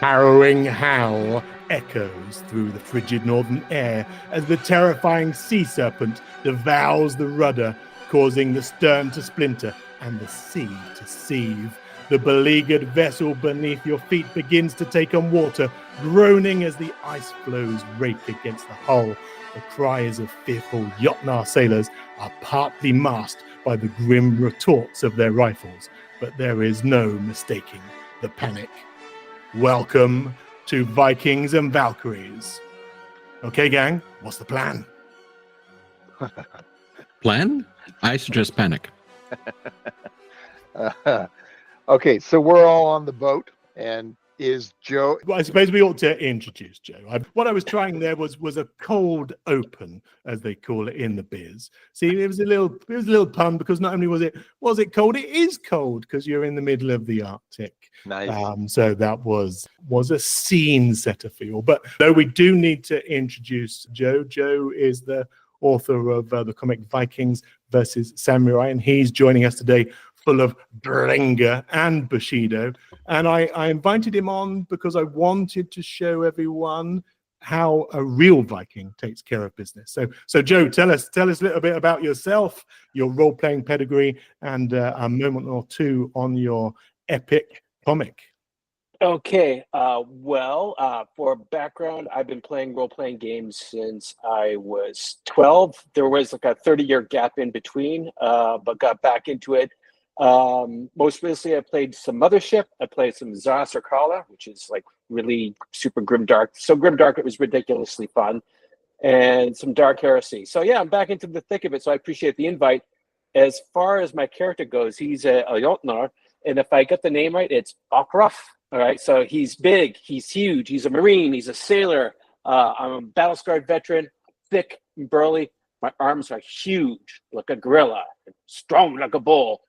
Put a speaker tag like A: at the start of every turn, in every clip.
A: harrowing howl echoes through the frigid northern air as the terrifying sea serpent devours the rudder, causing the stern to splinter and the sea to seethe. The beleaguered vessel beneath your feet begins to take on water, groaning as the ice floes rake against the hull. The cries of fearful jötunn sailors are partly masked by the grim retorts of their rifles, but there is no mistaking the panic. Welcome to Vikings and Valkyries. Okay, gang, what's the plan?
B: Plan? I suggest panic.
C: Okay, so we're all on the boat, and is Joe...
A: Well, I suppose we ought to introduce Joe. What I was trying there was a cold open, as they call it in the biz. See, it was a little pun, because not only was it cold, it is cold because you're in the middle of the Arctic.
C: Nice.
A: So that was a scene setter for you all. But though we do need to introduce Joe. Joe is the author of the comic Vikings versus Samurai, and he's joining us today full of Drenga and Bushido. And I invited him on because I wanted to show everyone how a real Viking takes care of business. So Joe, tell us a little bit about yourself, your role-playing pedigree, and a moment or two on your epic comic.
D: Okay, for background, I've been playing role-playing games since I was 12. There was like a 30-year gap in between, but got back into it. Most recently, I played some Mothership. I played some Zara Sarkala, which is like really super grimdark. So grimdark, it was ridiculously fun, and some Dark Heresy. So yeah, I'm back into the thick of it. So I appreciate the invite. As far as my character goes, he's a jötunn, and if I get the name right, it's Bakrauf. All right, so he's big, he's huge, he's a Marine, he's a sailor. I'm a battle-scarred veteran, thick and burly. My arms are huge, like a gorilla, strong like a bull.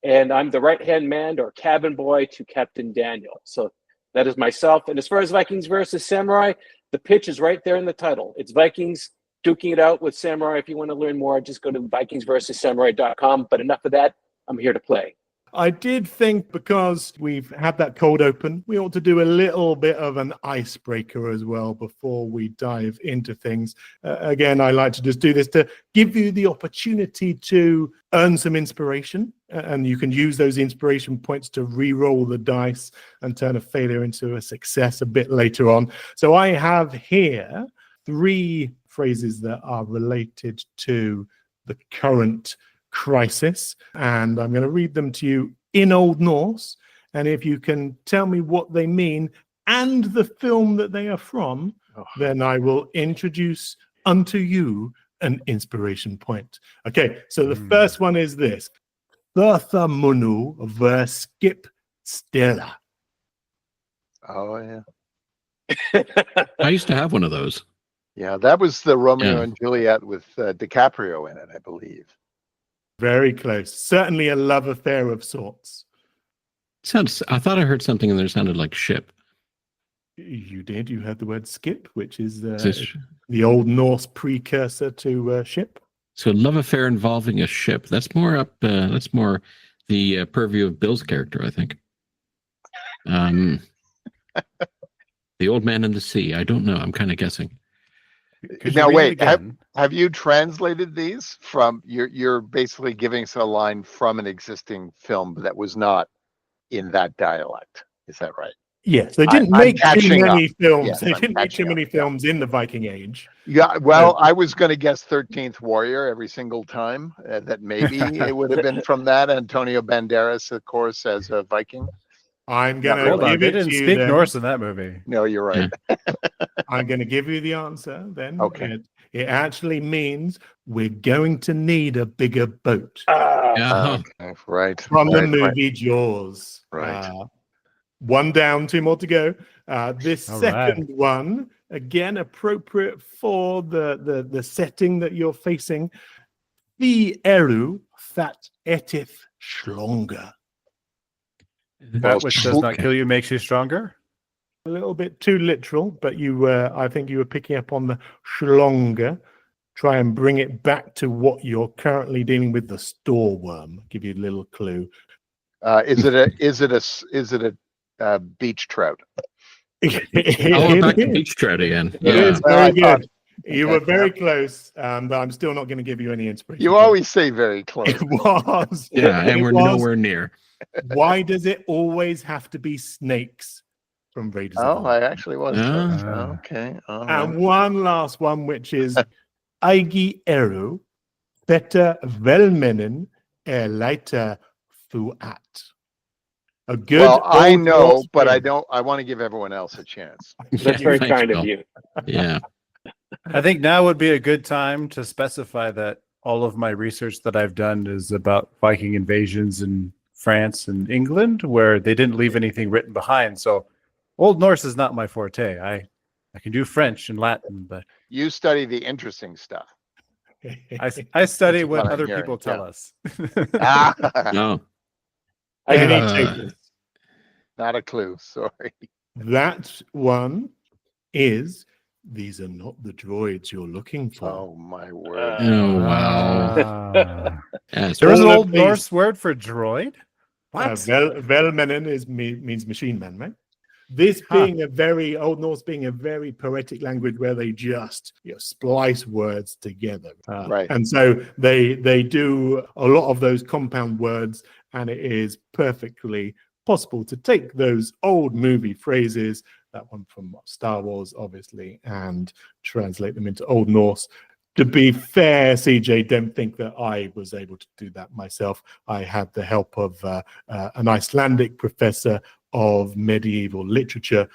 D: And I'm the right-hand man or cabin boy to Captain Daniel. So that is myself. And as far as Vikings versus Samurai, the pitch is right there in the title. It's Vikings duking it out with Samurai. If you want to learn more, just go to vikingsversussamurai.com. But enough of that, I'm here to play.
A: I did think, because we've had that cold open, we ought to do a little bit of an icebreaker as well before we dive into things. Again, I like to just do this to give you the opportunity to earn some inspiration, and you can use those inspiration points to re-roll the dice and turn a failure into a success a bit later on. So I have here 3 phrases that are related to the current crisis, and I'm going to read them to you in Old Norse, and if you can tell me what they mean and the film that they are from, then I will introduce unto you an inspiration point. Okay, so the first one is this: Thurtha Munu skip Stella.
C: Oh, yeah.
B: I used to have one of those.
C: Yeah, that was the Romeo and Juliet with DiCaprio in it, I believe.
A: Very close. Certainly a love affair of sorts.
B: I thought I heard something in there that sounded like ship.
A: You did. You heard the word skip, which is the Old Norse precursor to ship.
B: So love affair involving a ship. That's more up. That's more the purview of Bill's character, I think. The old man in the sea. I don't know. I'm kind of guessing.
C: Now wait, have you translated these from? You're basically giving us a line from an existing film that was not in that dialect. Is that right?
A: Yes, they didn't make too many films.
C: Yes,
A: they didn't make too many films in the Viking Age.
C: Yeah, well, I was going to guess 13th Warrior every single time. That maybe it would have been from that. Antonio Banderas, of course, as a Viking.
A: I'm going to give it to you.
E: They didn't speak Norse in that movie.
C: No, you're right.
A: I'm going to give you the answer then.
C: Okay.
A: It actually means we're going to need a bigger boat.
C: Okay, right.
A: From the movie Jaws.
C: Right.
A: 1 down, 2 more to go. This second one, again, appropriate for the setting that you're facing. The eru that etith stronger.
E: That which does not kill you makes you stronger?
A: A little bit too literal, but I think you were picking up on the stronger. Try and bring it back to what you're currently dealing with, the storeworm. I'll give you a little clue.
C: Is it a beach trout?
B: we're back to beach trout again.
A: It
B: Yeah.
A: is very good. You were very close, but I'm still not going to give you any inspiration.
C: You always say very close.
A: It was.
B: Yeah, and
A: It
B: we're
A: was,
B: nowhere near.
A: why does it always have to be snakes from Raiders of the
C: I
A: Lost?
C: actually was
B: Ah.
C: close. Okay. All right.
A: And one last one, which is Aigi Eru, better Velmenen leiter fuat. A good.
C: Well, I
A: Old
C: know,
A: Norse
C: but I
A: word.
C: don't. I want to give everyone else a chance.
D: That's very
B: Thanks,
D: kind
B: Bill.
D: of you.
B: Yeah.
E: I think now would be a good time to specify that all of my research that I've done is about Viking invasions in France and England, where they didn't leave anything written behind. So Old Norse is not my forte. I can do French and Latin, but
C: You study the interesting stuff.
E: I study
C: That's
E: what
C: what I'm
E: other
C: hearing,
E: people tell
C: yeah.
E: us.
B: No.
A: Any
B: Uh,
A: takers?
C: Not a clue. Sorry.
A: That one is. These are not the droids you're looking for.
C: Oh my word.
B: Oh, wow.
E: Ah.
B: Yes.
E: There was an
A: All of
E: Old
A: these-
E: Norse word for droid? What?
A: Velmenen means machine man, right? This being a very Old Norse, being a very poetic language where they just splice words together,
C: Right.
A: And so they do a lot of those compound words, and it is perfectly possible to take those old movie phrases, that one from Star Wars, obviously, and translate them into Old Norse. To be fair, CJ, don't think that I was able to do that myself. I had the help of an Icelandic professor of medieval literature.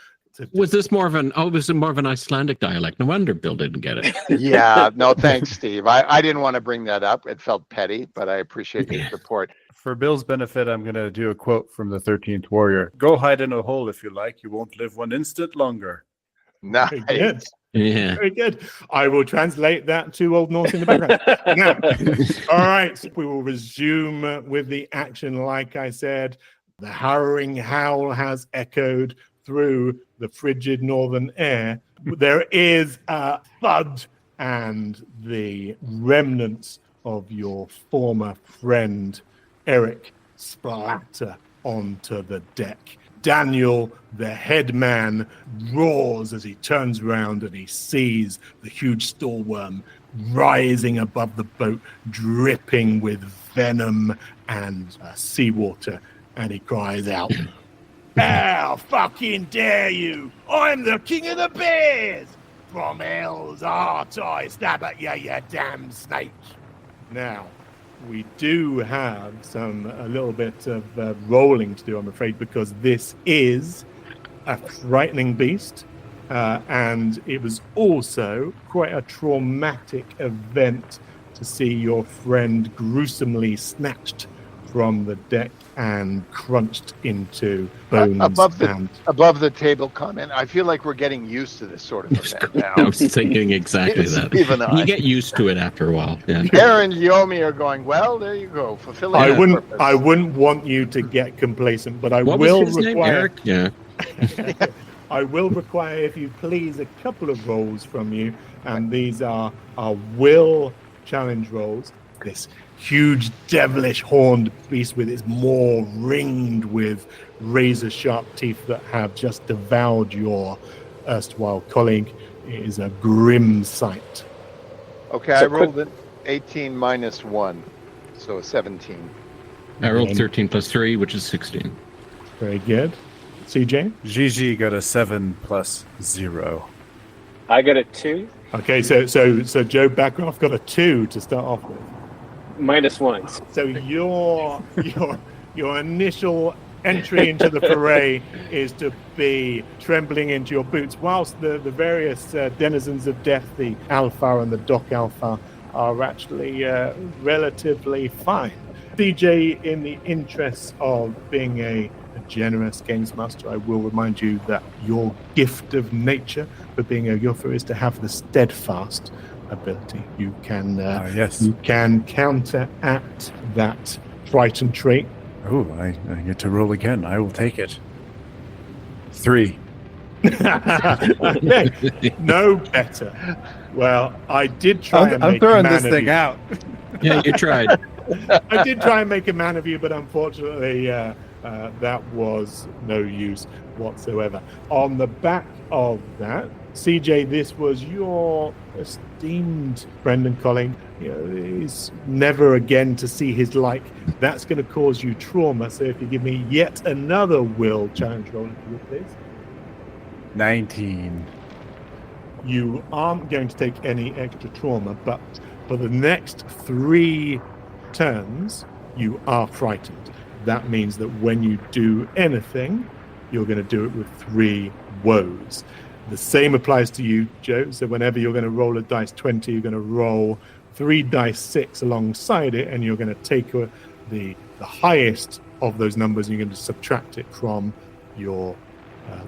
B: Was this more of an Icelandic dialect? No wonder Bill didn't get it.
C: Yeah. No, thanks, Steve. I didn't want to bring that up. It felt petty, but I appreciate your support.
E: For Bill's benefit, I'm going to do a quote from the 13th Warrior. Go hide in a hole if you like. You won't live 1 instant longer.
C: Nice.
A: Very good.
B: Yeah.
A: Very good. I will translate that to Old Norse in the background. Now, all right, we will resume with the action. Like I said, the harrowing howl has echoed through the frigid northern air. There is a thud, and the remnants of your former friend Eric splatter onto the deck. Daniel, the head man, roars as he turns around and he sees the huge stallworm rising above the boat, dripping with venom and seawater, and he cries out, "How fucking dare you! I'm the king of the bears! From hell's heart I stab at you, you damn snake!" Now, we do have a little bit of rolling to do, I'm afraid, because this is a frightening beast, and it was also quite a traumatic event to see your friend gruesomely snatched from the deck and crunched into bones.
C: Above the table comment. I feel like we're getting used to this sort of event now.
B: I was thinking exactly that.
C: Even
B: You get used to it after a while. Yeah.
C: Aaron and Yomi are going, well, there you go. Fulfilling
A: I
C: their
A: wouldn't.
C: purpose.
A: I wouldn't want you to get complacent, but I
B: What
A: will
B: was his name?
A: require.
B: Eric? Yeah.
A: I will require, if you please, a couple of rolls from you, and these are will challenge rolls. This huge devilish horned beast with its maw ringed with razor sharp teeth that have just devoured your erstwhile colleague. It is a grim sight.
C: Okay, I rolled an 18 minus 1, so a 17.
B: I rolled 13 plus 3, which is 16.
A: Very good. CJ?
E: Gigi got a 7 plus 0.
D: I got a 2.
A: Okay, so Joe Bakrauf got a 2 to start off with.
D: -1.
A: So your initial entry into the foray is to be trembling into your boots, whilst the various denizens of death, the Alpha and the Doc Alpha, are actually relatively fine. DJ, in the interests of being a generous games master, I will remind you that your gift of nature for being a Yofa is to have the steadfast ability. You can you can counteract that frighten trait.
E: Oh, I get to roll again. I will take it. 3.
A: No better. Well, I did try and
E: I'm
A: make
E: throwing
A: a man
E: this
A: of
E: thing
A: you.
E: out.
B: Yeah, you tried.
A: I did try and make a man of you, but unfortunately, That was no use whatsoever. On the back of that, CJ, this was your esteemed friend and colleague. He's never again to see his like. That's going to cause you trauma. So if you give me yet another will challenge roll, please.
E: 19.
A: You aren't going to take any extra trauma, but for the next 3 turns, you are frightened. That means that when you do anything, you're going to do it with 3 woes. The same applies to you, Joe. So whenever you're going to roll a dice 20, you're going to roll 3 dice 6 alongside it, and you're going to take the highest of those numbers, and you're going to subtract it from your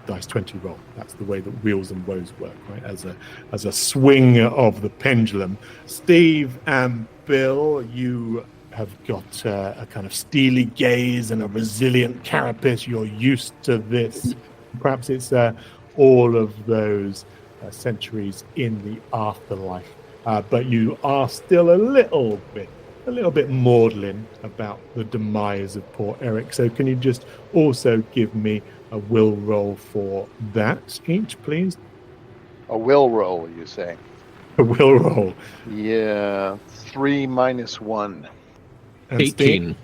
A: dice 20 roll. That's the way that wheels and woes work, right? As a swing of the pendulum. Steve and Bill, you have got a kind of steely gaze and a resilient carapace. You're used to this. Perhaps it's all of those centuries in the afterlife, but you are still a little bit maudlin about the demise of poor Eric. So can you just also give me a will roll for that each, please?
C: A will roll, you say?
A: A will roll.
C: Yeah, 3 minus 1.
A: And
B: 18.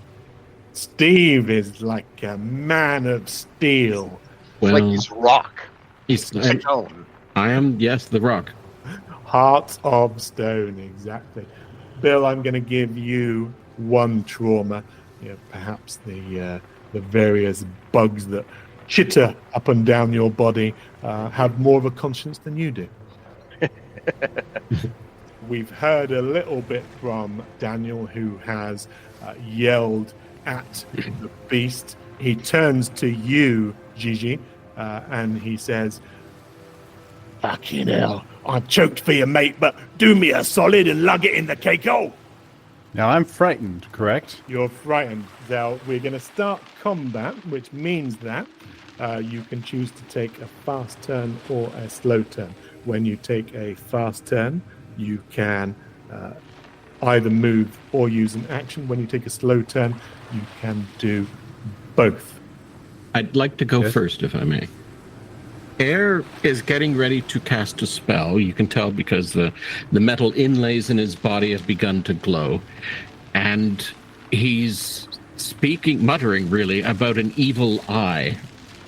A: Steve is like a man of steel.
B: Well,
C: Like he's rock.
B: he's
C: Stone.
B: I am, yes, the rock.
A: Heart of stone, exactly. Bill, I'm going to give you 1 trauma. Perhaps the various bugs that chitter up and down your body have more of a conscience than you do. We've heard a little bit from Daniel, who has yelled at the beast. He turns to you, Gigi, and he says, "Fucking hell, I'm choked for you, mate, but do me a solid and lug it in the cake hole."
E: Now I'm frightened, correct?
A: You're frightened. Now, we're going to start combat, which means that you can choose to take a fast turn or a slow turn. When you take a fast turn, you can either move or use an action. When you take a slow turn, you can do both.
B: I'd like to go
E: Yes.
B: first, if I may. Air is getting ready to cast a spell. You can tell because the metal inlays in his body have begun to glow. And he's muttering really, about an evil eye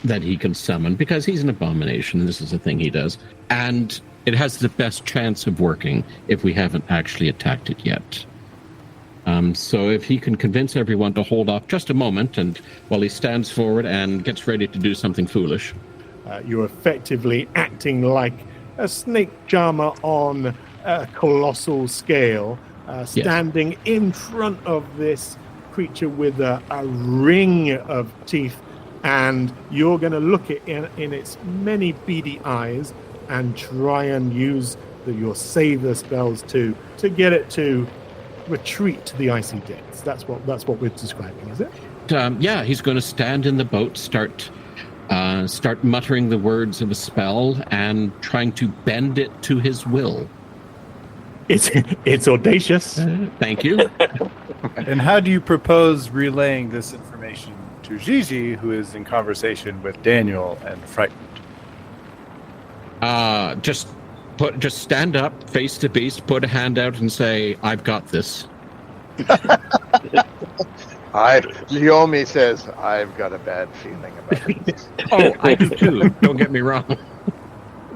B: that he can summon, because he's an abomination. This is a thing he does. And it has the best chance of working if we haven't actually attacked it yet. So if he can convince everyone to hold off just a moment, and while he stands forward and gets ready to do something foolish.
A: You're effectively acting like a snake charmer on a colossal scale, standing in front of this creature with a ring of teeth, and you're going to look it in its many beady eyes and try and use your saver spells to get it to retreat to the icy depths. That's what we're describing, is it?
B: Yeah, he's going to stand in the boat, start muttering the words of a spell and trying to bend it to his will.
A: It's audacious.
B: Thank you.
E: And how do you propose relaying this information to Gigi, who is in conversation with Daniel and frightened?
B: Just stand up, face the beast, put a hand out, and say, "I've got this."
C: Leomi says, "I've got a bad feeling about this."
B: Oh, I do too. Don't get me wrong.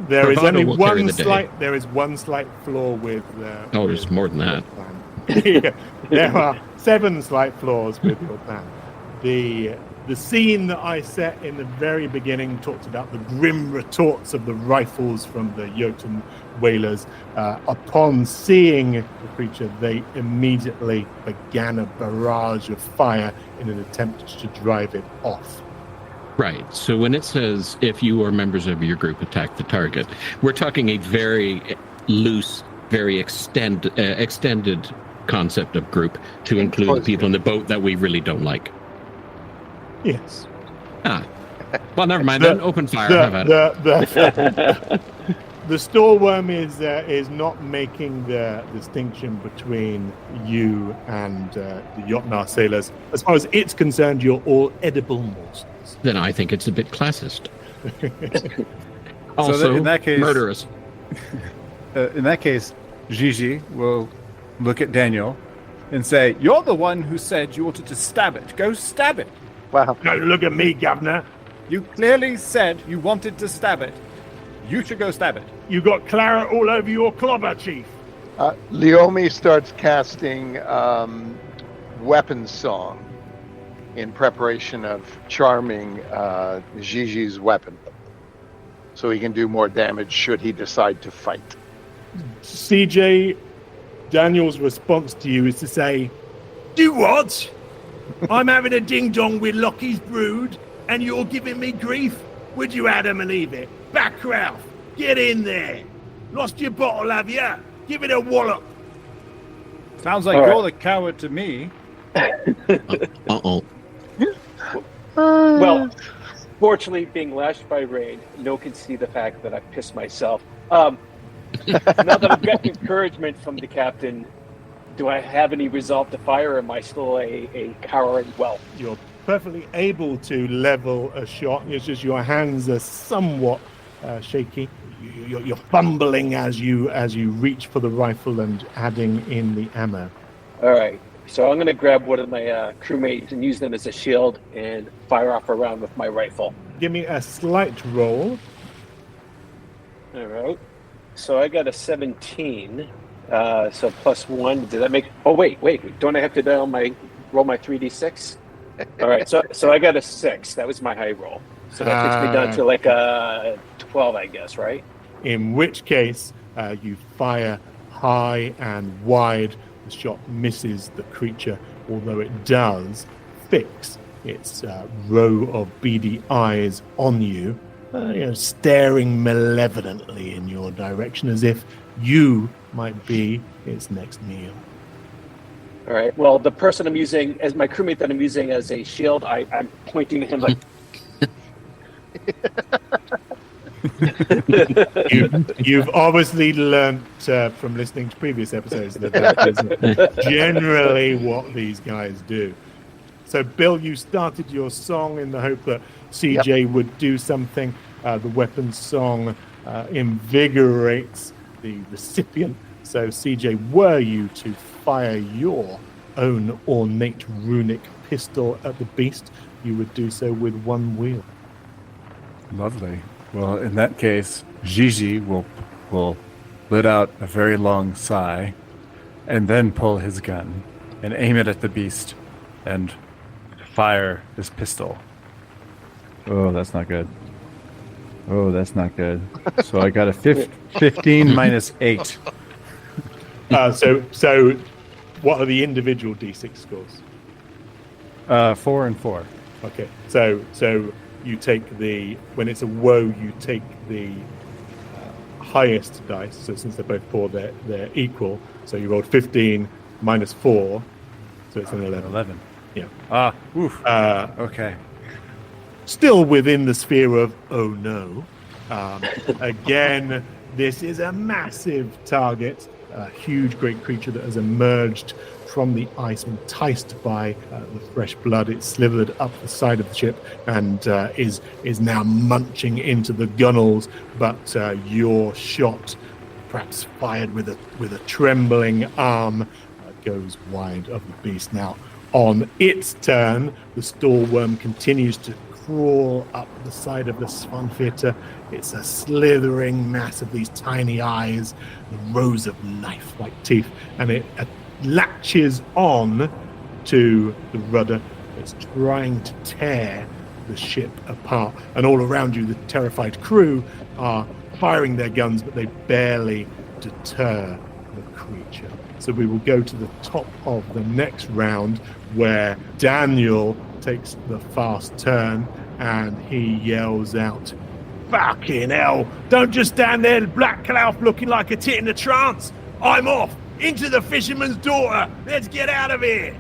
A: There is
B: Bravado
A: only
B: will carry
A: one
B: the day.
A: slight. There is one slight flaw with.
B: There's more than that.
A: Yeah, there are 7 slight flaws with your plan. The scene that I set in the very beginning talked about the grim retorts of the rifles from the jötunn whalers. Upon seeing the creature, they immediately began a barrage of fire in an attempt to drive it off.
B: Right. So when it says, if you or members of your group attack the target, we're talking a very loose, very extended concept of group to include the people in the boat that we really don't like.
A: Yes.
B: Well, never mind then. Open fire. Have at it.
A: The storeworm is not making the distinction between you and the Jötnar sailors. As far as it's concerned, you're all edible morsels.
B: Then I think it's a bit classist.
E: So
B: Also,
E: in that case,
B: murderous.
E: In that case, Gigi will look at Daniel and say, "You're the one who said you wanted to stab it. Go stab it.
C: Wow.
A: Don't look at me, governor.
E: You clearly said you wanted to stab it. You should go stab it."
A: You got claret all over your clobber, chief.
C: Leomi starts casting weapons song in preparation of charming Gigi's weapon, so he can do more damage should he decide to fight.
A: CJ, Daniel's response to you is to say, "Do what? I'm having a ding-dong with Lockie's brood, and you're giving me grief? Would you Adam and Eve it? Bakrauf, get in there. Lost your bottle, have you? Give it a wallop."
E: Sounds like
D: All
E: you're
D: right.
E: the coward to me.
B: Uh-oh.
D: Well, fortunately, being lashed by rain, no can see the fact that I pissed myself. Now that I've got encouragement from the captain, do I have any resolve to fire, or am I still a coward whelp?
A: You're perfectly able to level a shot. It's just your hands are somewhat shaky. You're fumbling as you reach for the rifle and adding in the ammo.
D: All right. So I'm going to grab one of my crewmates and use them as a shield and fire off a round with my rifle.
A: Give me a slight roll.
D: All right. So I got a 17. So +1. Did that make? Oh wait. Don't I have to roll my 3d6? All right. So I got a 6. That was my high roll. So that takes me down to like a 12, I guess, right?
A: In which case, you fire high and wide. The shot misses the creature, although it does fix its row of beady eyes on you, staring malevolently in your direction as if you might be its next meal.
D: All right. Well, the person I'm using as my crewmate that I'm using as a shield, I'm pointing at him like.
A: You've obviously learnt from listening to previous episodes that is generally what these guys do. So, Bill, you started your song in the hope that CJ would do something. The weapons song invigorates the recipient. So, CJ, were you to fire your own ornate runic pistol at the beast, you would do so with one wheel.
E: Lovely. Well, in that case, Gigi will let out a very long sigh and then pull his gun and aim it at the beast and fire his pistol. Oh, that's not good. So I got a 15 minus 8.
A: So what are the individual D6 scores?
E: 4 and 4.
A: Okay, so you take when it's a woe, you take the highest dice. So since they're both 4, they're equal. So you rolled 15 minus 4, so it's an 11.
E: 11.
A: Yeah.
E: Oof. Okay.
A: Still within the sphere of oh no. Again, this is a massive target, a huge, great creature that has emerged from the ice, enticed by the fresh blood. It slithered up the side of the ship and is now munching into the gunwales. But your shot, perhaps fired with a trembling arm, goes wide of the beast. Now, on its turn, the storeworm continues to crawl up the side of the Svanfirter. It's a slithering mass of these tiny eyes, rows of knife-like teeth, and it latches on to the rudder. It's trying to tear the ship apart, and all around you the terrified crew are firing their guns, but they barely deter the creature. So we will go to the top of the next round, where Daniel takes the fast turn and he yells out, "Fucking hell, don't just stand there, Black Cloud, looking like a tit in a trance. I'm off into the fisherman's daughter. Let's get out of here."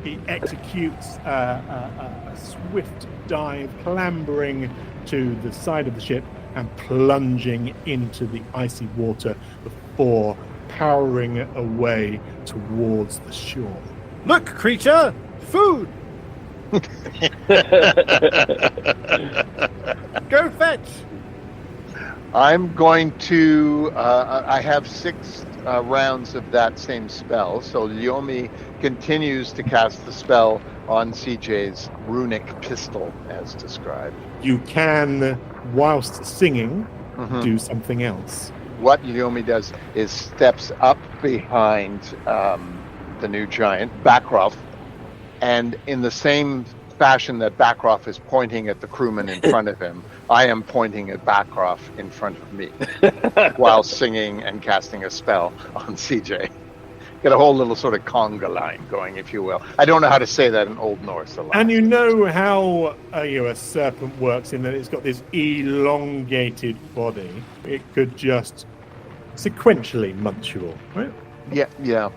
A: He executes a swift dive, clambering to the side of the ship, and plunging into the icy water before powering away towards the shore.
E: Look, creature! Food! Go fetch!
C: I'm going to. I have 6 rounds of that same spell, so Yomi continues to cast the spell on CJ's runic pistol, as described.
A: You can, whilst singing, do something else.
C: What Yomi does is steps up behind the new giant, Bakrauf, and in the same fashion that Bakrauf is pointing at the crewman in front of him, I am pointing at Bakrauf in front of me while singing and casting a spell on CJ. Get a whole little sort of conga line going, if you will. I don't know how to say that in Old Norse.
A: And you know how a serpent works in that it's got this elongated body. It could just sequentially munch you all, right?
C: Yeah.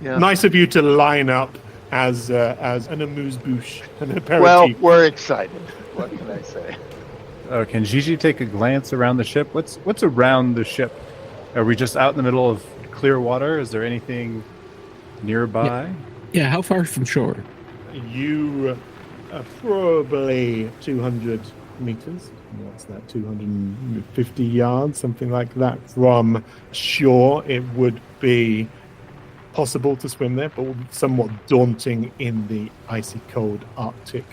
A: Nice of you to line up as an amuse-bouche, an aperitif.
C: Well, we're excited. What can I say?
E: Oh, can Gigi take a glance around the ship? What's around the ship? Are we just out in the middle of clear water? Is there anything nearby?
B: Yeah, how far from shore?
A: You are probably 200 meters. What's that, 250 yards, something like that from shore. It would be possible to swim there, but would be somewhat daunting in the icy cold Arctic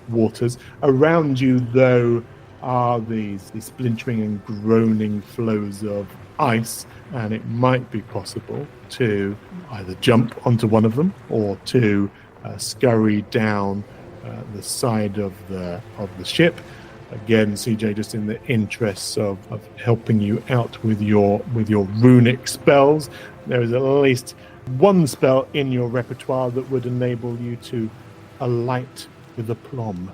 A: waters. Around you, though, are these splintering and groaning flows of ice, and it might be possible to either jump onto one of them or to scurry down the side of the ship. Again, CJ, just in the interests of helping you out with your runic spells, there is at least one spell in your repertoire that would enable you to alight with aplomb.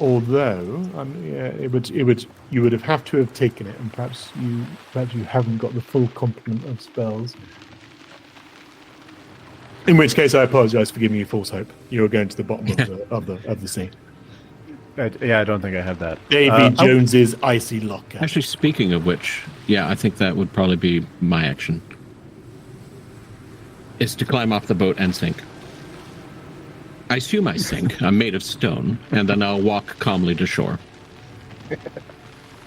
A: Although you would have to have taken it, and perhaps you haven't got the full complement of spells. In which case, I apologise for giving you false hope. You were going to the bottom of the sea.
E: I don't think I had that.
A: Davy Jones's icy locker.
B: Actually, speaking of which, yeah, I think that would probably be my action. Is to climb off the boat and sink. I assume I sink. I'm made of stone, and then I'll walk calmly to shore.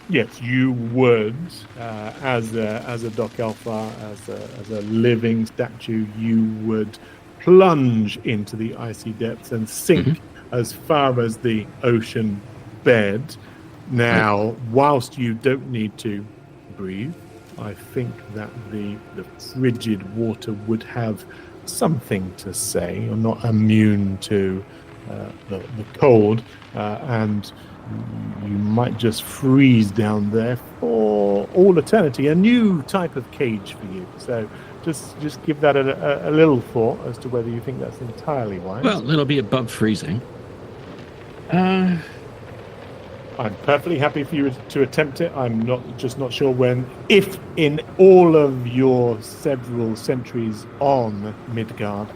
A: Yes, you would, as a Doc Alpha, as a living statue, you would plunge into the icy depths and sink as far as the ocean bed. Now, whilst you don't need to breathe, I think that the frigid water would have something to say. You're not immune to the cold, and you might just freeze down there for all eternity. A new type of cage for you. So just give that a little thought as to whether you think that's entirely wise.
B: Well, it'll be above freezing.
A: I'm perfectly happy for you to attempt it. I'm not sure when. If in all of your several centuries on Midgard,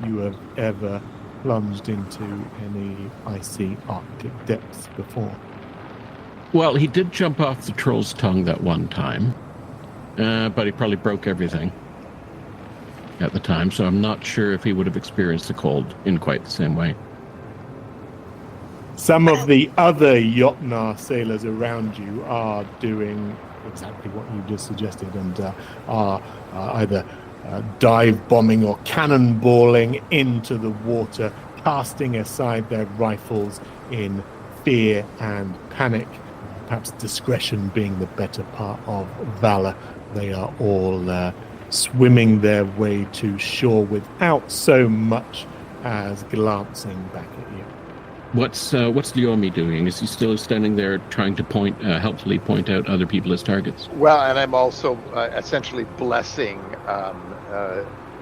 A: you have ever plunged into any icy Arctic depths before.
B: Well, he did jump off the troll's tongue that one time, but he probably broke everything at the time, so I'm not sure if he would have experienced the cold in quite the same way.
A: Some of the other Jötunn sailors around you are doing exactly what you just suggested and are either dive bombing or cannonballing into the water, casting aside their rifles in fear and panic, perhaps discretion being the better part of valor. They are all swimming their way to shore without so much as glancing back at you.
B: What's Lyomi doing? Is he still standing there trying to helpfully point out other people as targets?
C: Well, and I'm also essentially blessing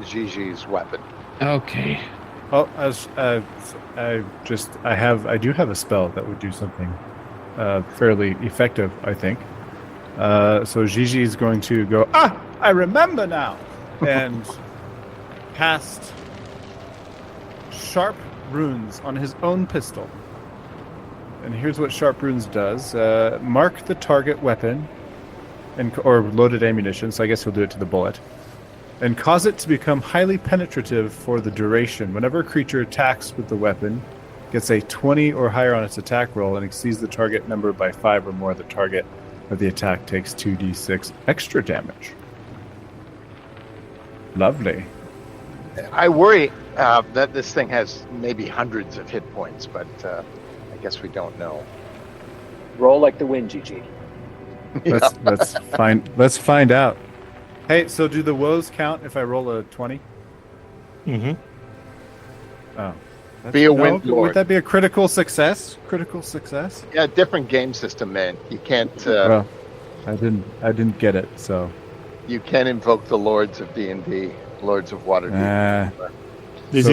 C: Gigi's weapon.
B: Okay.
E: Well, I do have a spell that would do something fairly effective, I think. So Gigi is going to go, I remember now, and cast sharp runes on his own pistol. And here's what Sharp Runes does. Mark the target weapon or loaded ammunition, so I guess he'll do it to the bullet. And cause it to become highly penetrative for the duration. Whenever a creature attacks with the weapon, gets a 20 or higher on its attack roll and exceeds the target number by 5 or more, the target of the attack takes 2d6 extra damage. Lovely.
C: I worry that this thing has maybe hundreds of hit points, but I guess we don't know.
D: Roll like the wind, GG.
E: Let's find out. Hey, so do the woes count if I roll a 20?
A: Mm-hmm.
E: Oh.
C: Be a wind lord.
E: Would that be a critical success? Critical success?
C: Yeah, different game system, man. You can't.
E: Well, I didn't get it. So
C: you can invoke the lords of D&D, lords of Waterdeep.
A: This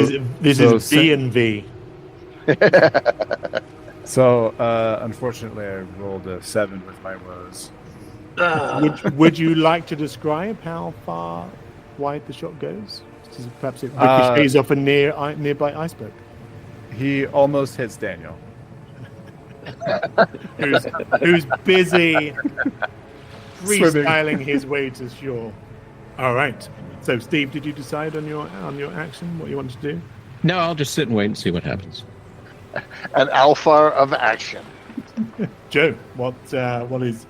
A: is D&V.
E: So unfortunately, I rolled a 7 with my woes.
A: Would you like to describe how far wide the shot goes? Perhaps it ricochets off a nearby iceberg.
E: He almost hits Daniel.
A: who's busy freestyling his way to shore. All right. So, Steve, did you decide on your action, what you want to do?
B: No, I'll just sit and wait and see what happens.
C: An alpha of action.
A: Joe, what is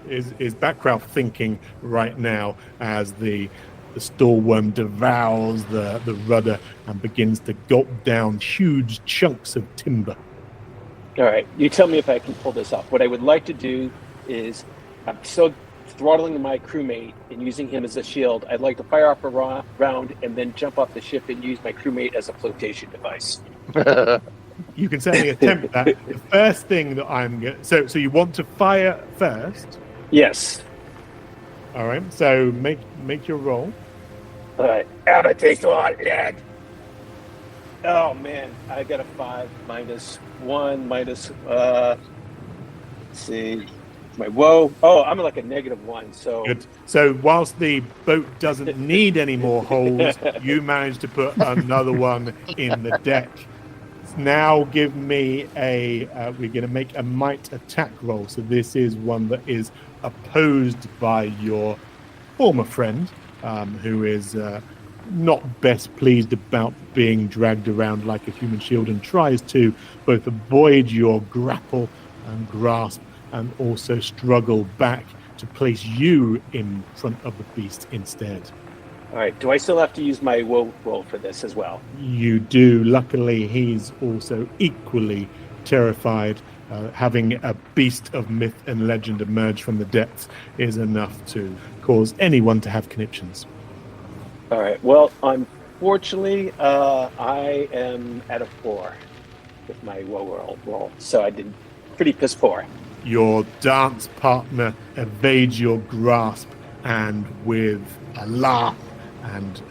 A: Bakrauf thinking right now as the stallworm devours the rudder and begins to gulp down huge chunks of timber?
D: All right, you tell me if I can pull this off. What I would like to do is, I'm still throttling my crewmate and using him as a shield. I'd like to fire off a round and then jump off the ship and use my crewmate as a flotation device.
A: You can certainly attempt that. The first thing that I'm going so you want to fire first?
D: Yes.
A: All right. So make your roll.
D: All right. Abba takes a hot lead. Oh man, I got a 5 -1 minus. Let's see, my woe. Oh, I'm like a -1. So
A: good. So whilst the boat doesn't need any more holes, you managed to put another one in the deck. Now give me we're going to make a might attack roll. So this is one that is opposed by your former friend, who is not best pleased about being dragged around like a human shield and tries to both avoid your grapple and grasp and also struggle back to place you in front of the beast instead.
D: All right. Do I still have to use my woe roll for this as well?
A: You do. Luckily, he's also equally terrified. Having a beast of myth and legend emerge from the depths is enough to cause anyone to have conniptions.
D: All right. Well, unfortunately, I am at a 4 with my woe roll. So I did pretty piss poor.
A: Your dance partner evades your grasp and with a laugh and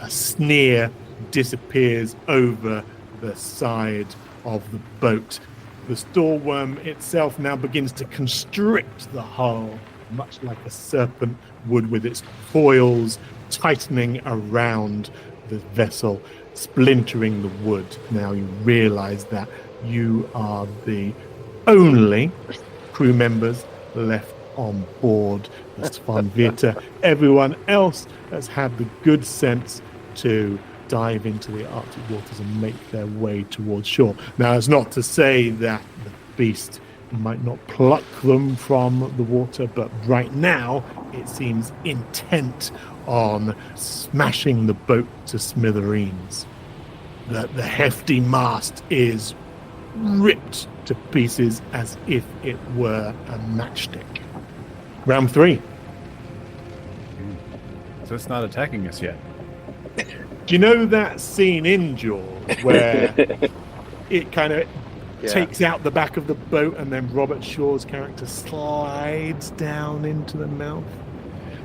A: a sneer disappears over the side of the boat. The stallworm itself now begins to constrict the hull, much like a serpent would, with its coils tightening around the vessel, splintering the wood. Now you realize that you are the only crew members left on board the Svanvita. Everyone else has had the good sense to dive into the Arctic waters and make their way towards shore. Now, it's not to say that the beast might not pluck them from the water, but right now it seems intent on smashing the boat to smithereens. The hefty mast is ripped to pieces as if it were a matchstick. Round 3.
E: So it's not attacking us yet.
A: Do you know that scene in Jaws where it kind of takes out the back of the boat and then Robert Shaw's character slides down into the mouth?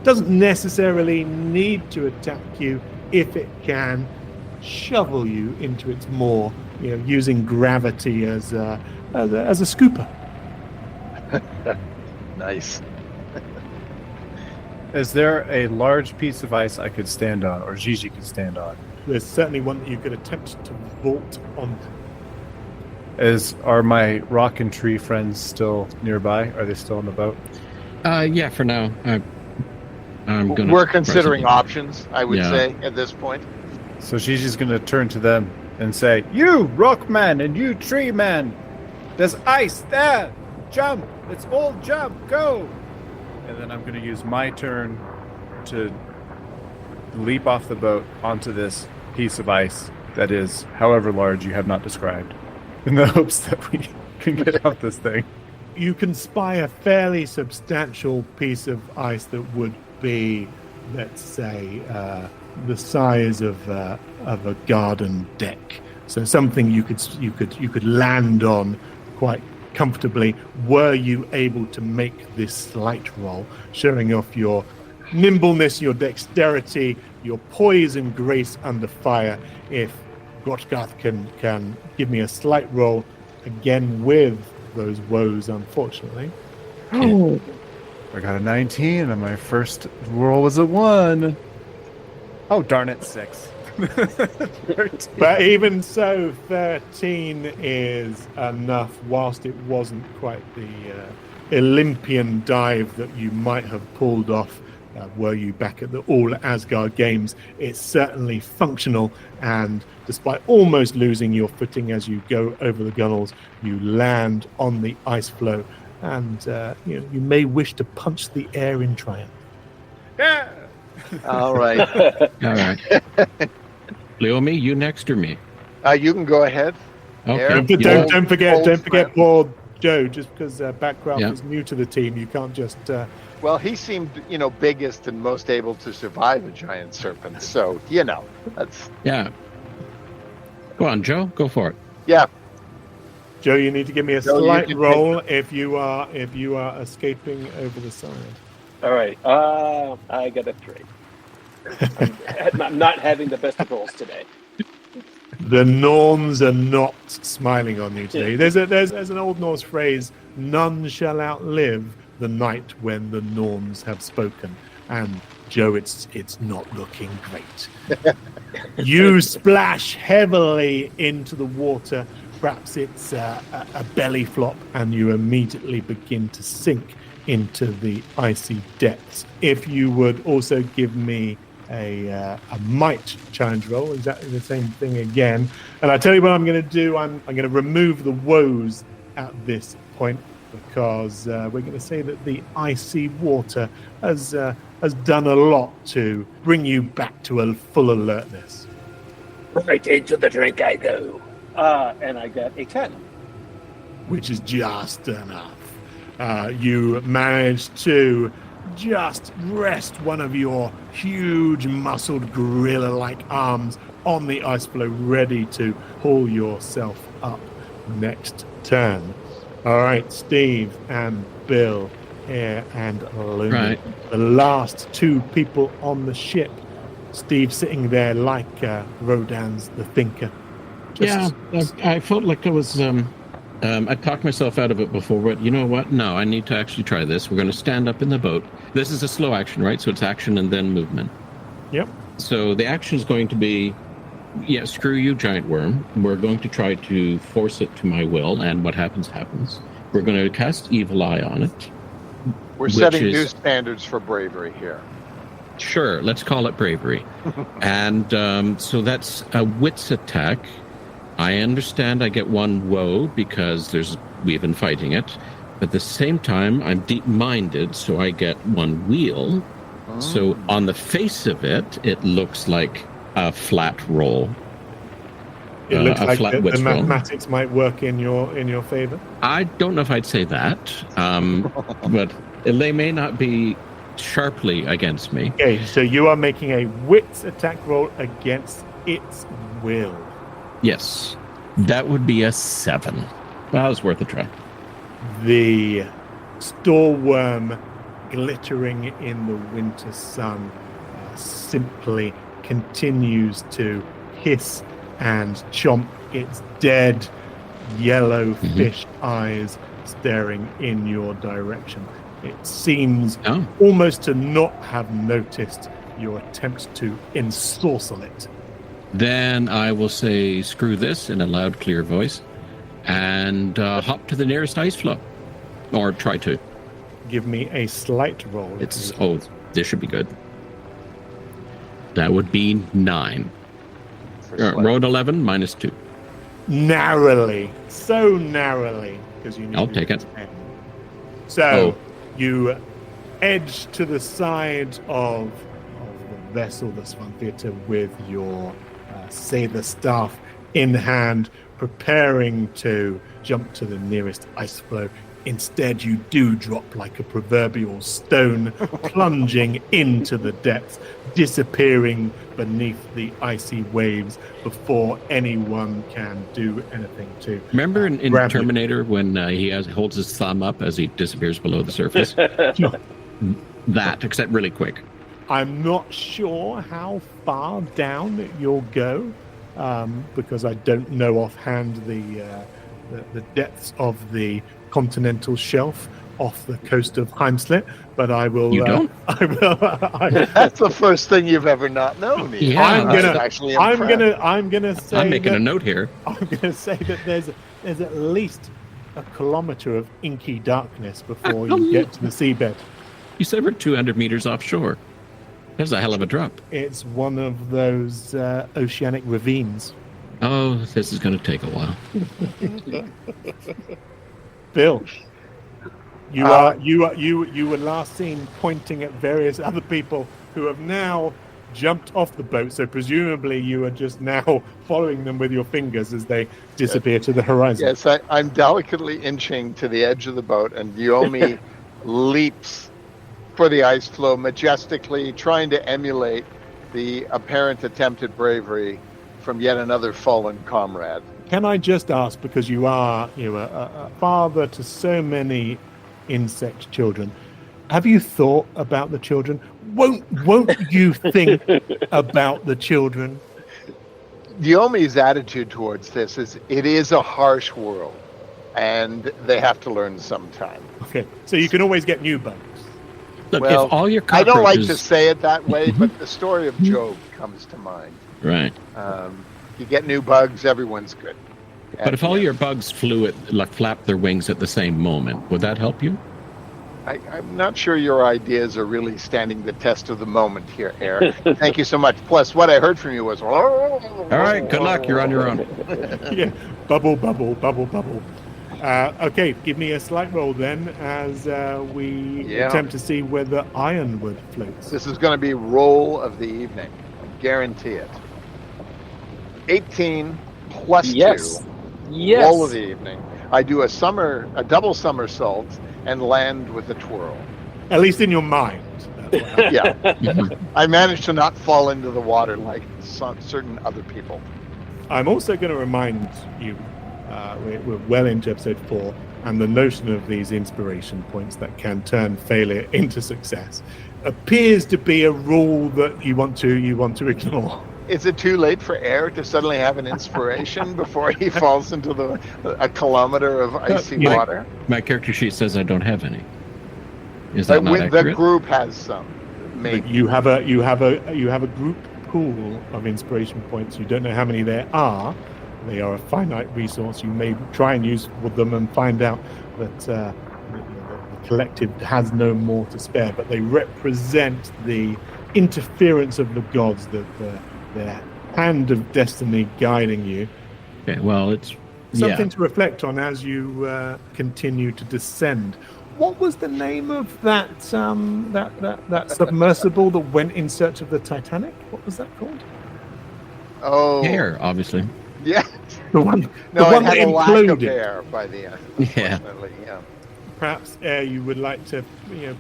A: Doesn't necessarily need to attack you if it can shovel you into its maw, using gravity as a scooper.
C: Nice.
E: Is there a large piece of ice I could stand on, or Gigi could stand on?
A: There's certainly one that you could attempt to vault on.
E: Are my rock and tree friends still nearby? Are they still on the boat?
B: Yeah, for now. I'm gonna.
C: We're considering options, I would say, at this point.
E: So she's just gonna turn to them and say, "You rock man and you tree man, there's ice there. Jump! Let's all jump! Go!" And then I'm gonna use my turn to leap off the boat onto this piece of ice that is however large you have not described, in the hopes that we can get off this thing.
A: You can spy a fairly substantial piece of ice that would be, let's say, the size of a garden deck. So something you could land on quite comfortably, were you able to make this slight roll, showing off your nimbleness, your dexterity, your poise and grace under fire. If Gotchgarth can give me a slight roll again with those woes, unfortunately.
E: Oh, I got a 19 and my first roll was a 1. Oh, darn it, 6.
A: But even so, 13 is enough, whilst it wasn't quite the Olympian dive that you might have pulled off were you back at the All Asgard Games. It's certainly functional, and despite almost losing your footing as you go over the gunnels, you land on the ice floe, and you may wish to punch the air in triumph.
E: Yeah.
C: All right.
B: All right. Leomi, you next or me?
C: You can go ahead.
B: Okay.
A: Don't forget poor Joe. Just because Bakrauf is new to the team, you can't just.
C: Well, he seemed, biggest and most able to survive a giant serpent. So, that's.
B: Yeah. Go on, Joe. Go for it.
C: Yeah.
A: Joe, you need to give me a slight roll if you are escaping over the side.
D: All right. I got a 3. I'm not having the best of rolls today.
A: The Norns are not smiling on you today. There's an Old Norse phrase: "None shall outlive the night when the Norns have spoken." And Joe, it's not looking great. You splash heavily into the water. Perhaps it's a belly flop, and you immediately begin to sink into the icy depths. If you would also give me a might challenge roll, exactly the same thing again. And I tell you what I'm going to do. I'm going to remove the woes at this point, because we're going to say that the icy water has done a lot to bring you back to a full alertness.
D: Right into the drink I go. And I got a 10.
A: Which is just enough. You managed to just rest one of your huge muscled gorilla-like arms on the ice floe, ready to pull yourself up next turn. All right, Steve and Bill, Air and Lumi.
B: Right.
A: The last 2 people on the ship. Steve sitting there like Rodin's The Thinker.
B: I felt like I was... I talked myself out of it before, but you know what? No, I need to actually try this. We're going to stand up in the boat. This is a slow action, right? So it's action and then movement.
A: Yep.
B: So the action is going to be, screw you, giant worm. We're going to try to force it to my will, and what happens, happens. We're going to cast Evil Eye on it.
C: We're setting new standards for bravery here.
B: Sure, let's call it bravery. And so that's a wits attack. I understand I get 1 woe because we've been fighting it. At the same time, I'm deep-minded, so I get 1 wheel. Oh. So on the face of it, it looks like a flat roll.
A: It looks like the mathematics might work in your favor.
B: I don't know if I'd say that, but they may not be sharply against me.
A: Okay, so you are making a wits attack roll against its will.
B: Yes, that would be a 7. Well, that was worth a try.
A: The storeworm, glittering in the winter sun, simply continues to hiss and chomp its dead yellow fish eyes staring in your direction. It seems almost to not have noticed your attempts to ensorcel it.
B: Then I will say, screw this, in a loud, clear voice. and hop to the nearest ice floe. Or try to.
A: Give me a slight roll.
B: This should be good. That would be 9. Road 11 minus 2.
A: Narrowly. So narrowly. Because you need
B: I'll take it.
A: 10. So you edge to the side of the vessel, the Swan Theatre, with your sailor staff in hand, preparing to jump to the nearest ice floe. Instead, you do drop like a proverbial stone, plunging into the depths, disappearing beneath the icy waves before anyone can do anything to.
B: Remember in Terminator when he holds his thumb up as he disappears below the surface? That, except really quick.
A: I'm not sure how far down you'll go, because I don't know offhand the depths of the continental shelf off the coast of Heimslet, but I will.
B: You don't?
A: I will.
C: That's the first thing you've ever not known. Ian.
B: Yeah,
A: I'm gonna say.
B: I'm making a note here.
A: I'm gonna say that there's at least a kilometer of inky darkness before you get to the seabed.
B: You said we're 200 meters offshore. That's a hell of a drop.
A: It's one of those oceanic ravines.
B: Oh, this is going to take a while.
A: Bill, you were last seen pointing at various other people who have now jumped off the boat. So presumably you are just now following them with your fingers as they disappear to the horizon.
C: Yes, I'm delicately inching to the edge of the boat, and Yomi leaps for the ice floe majestically, trying to emulate the apparent attempt at bravery from yet another fallen comrade.
A: Can I just ask, because you are a father to so many insect children, have you thought about the children? Won't you think about the children?
C: Yomi's attitude towards this is it is a harsh world, and they have to learn sometime.
A: Okay, so you can always get new bugs.
B: Look,
C: well,
B: if all your
C: I don't like to
B: cockroaches-
C: say it that way, but the story of Job comes to mind.
B: Right.
C: You get new bugs, everyone's good.
B: But if all your bugs flap their wings at the same moment, would that help you?
C: I'm not sure your ideas are really standing the test of the moment here, Eric. Thank you so much. Plus, what I heard from you was...
B: All right, good luck. You're on your own.
A: Yeah, bubble, bubble, bubble, bubble. Okay, give me a slight roll then as we attempt to see whether Ironwood floats.
C: This is going to be roll of the evening. I guarantee it. 18 plus 2.
D: Yes.
C: Roll of the evening. I do a double somersault and land with a twirl.
A: At least in your mind.
C: Yeah. I managed to not fall into the water like certain other people.
A: I'm also going to remind you, we're well into episode 4, and the notion of these inspiration points that can turn failure into success appears to be a rule that you want to ignore.
C: Is it too late for Eric to suddenly have an inspiration before he falls into a kilometer of icy water?
B: My character sheet says I don't have any. Is that not accurate?
C: The group has some. Maybe
A: you have a group pool of inspiration points. You don't know how many there are. They are a finite resource. You may try and use them and find out that the collective has no more to spare. But they represent the interference of the gods, the hand of destiny guiding you.
B: Okay, well, it's
A: something to reflect on as you continue to descend. What was the name of that submersible that went in search of the Titanic? What was that called?
C: Oh,
B: air, obviously.
C: Yeah.
A: The one
C: it had
A: that
C: a lack of
A: imploded.
C: Air by the end.
B: Yeah.
C: Yeah.
A: Perhaps you would like to,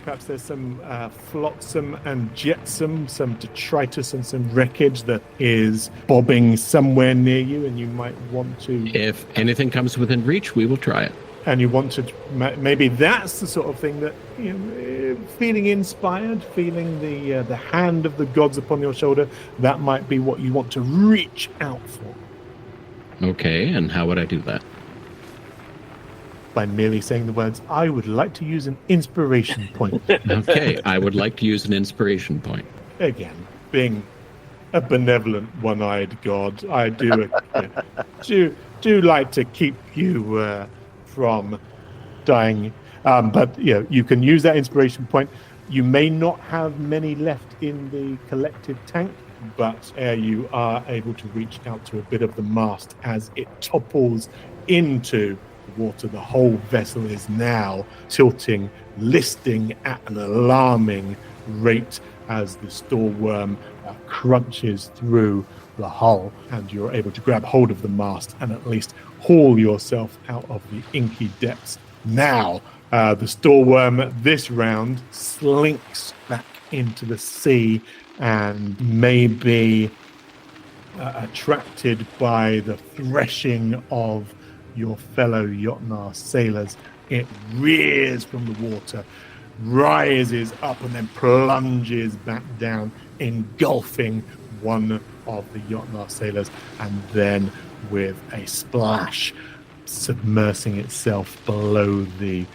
A: perhaps there's some flotsam and jetsam, some detritus and some wreckage that is bobbing somewhere near you, and you might want to.
B: If anything comes within reach, we will try it.
A: And you want to, maybe that's the sort of thing that, feeling inspired, feeling the hand of the gods upon your shoulder, that might be what you want to reach out for.
B: Okay, and how would I do that?
A: By merely saying the words, I would like to use an inspiration point.
B: Okay, I would like to use an inspiration point.
A: Again, being a benevolent one-eyed god, I do do like to keep you from dying, but you can use that inspiration point. You may not have many left in the collective tank, but you are able to reach out to a bit of the mast as it topples into the water. The whole vessel is now tilting, listing at an alarming rate as the storeworm crunches through the hull, and you're able to grab hold of the mast and at least haul yourself out of the inky depths. Now, the storeworm this round slinks back into the sea and may be attracted by the threshing of your fellow Jötunn sailors. It rears from the water, rises up, and then plunges back down, engulfing one of the Jötunn sailors, and then with a splash, submersing itself below the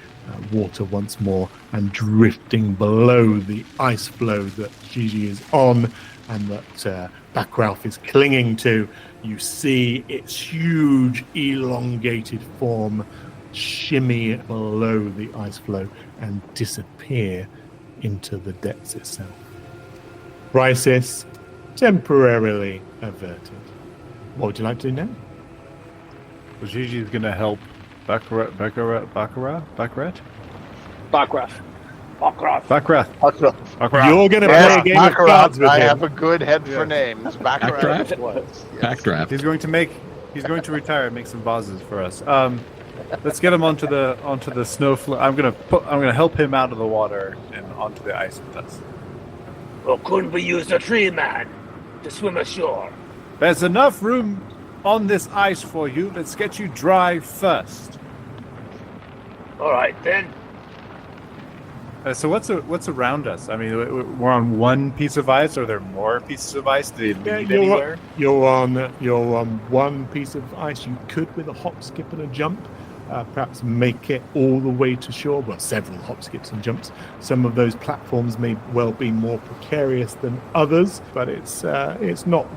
A: water once more and drifting below the ice flow that Gigi is on and that Bakrauf is clinging to. You see its huge elongated form shimmy below the ice flow and disappear into the depths itself. Crisis temporarily averted. What would you like to do now?
E: Well, Gigi's going to help Bakrauf.
A: You're going to play a game of cards with him.
C: I have a good head for names.
B: Backdraft.
E: He's going to retire and make some vases for us. Let's get him onto the snow floor. I'm gonna help him out of the water and onto the ice with us.
F: Well, couldn't we use a tree man to swim ashore?
E: There's enough room on this ice for you. Let's get you dry first.
F: All right then.
E: So what's around us? I mean, we're on one piece of ice. Are there more pieces of ice? Do they lead anywhere?
A: You're on one piece of ice. You could, with a hop, skip, and a jump, perhaps make it all the way to shore. Well, several hop, skips, and jumps. Some of those platforms may well be more precarious than others, but it's not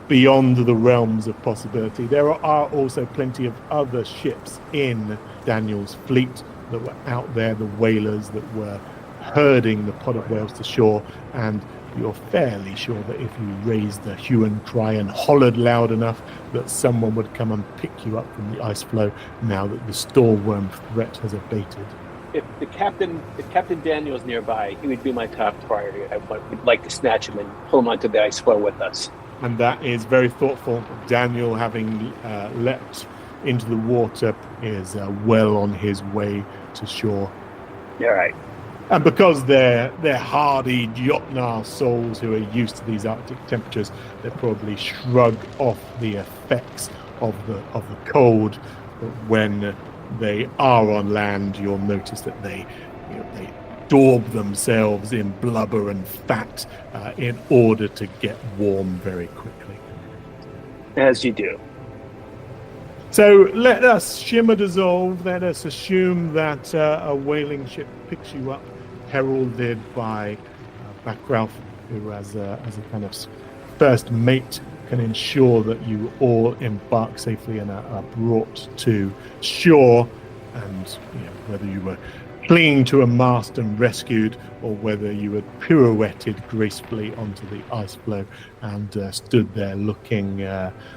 A: beyond the realms of possibility. There are also plenty of other ships in Daniel's fleet that were out there, the whalers that were herding the pod of whales to shore, and you're fairly sure that if you raised the hue and cry and hollered loud enough that someone would come and pick you up from the ice flow now that the storeworm threat has abated.
D: If Captain Daniel's nearby, he would be my top priority. I would like to snatch him and pull him onto the ice floe with us.
A: And that is very thoughtful. Daniel, having leapt into the water, is well on his way to shore.
F: All right.
A: And because they're hardy Jötunn souls who are used to these Arctic temperatures, they probably shrug off the effects of the cold. But when they are on land, you'll notice that they daub themselves in blubber and fat in order to get warm very quickly.
D: As you do.
A: So let us shimmer dissolve. Let us assume that a whaling ship picks you up, heralded by Bakrauf, who as a kind of first mate can ensure that you all embark safely and are brought to shore. And whether you were clinging to a mast and rescued, or whether you had pirouetted gracefully onto the ice floe and stood there looking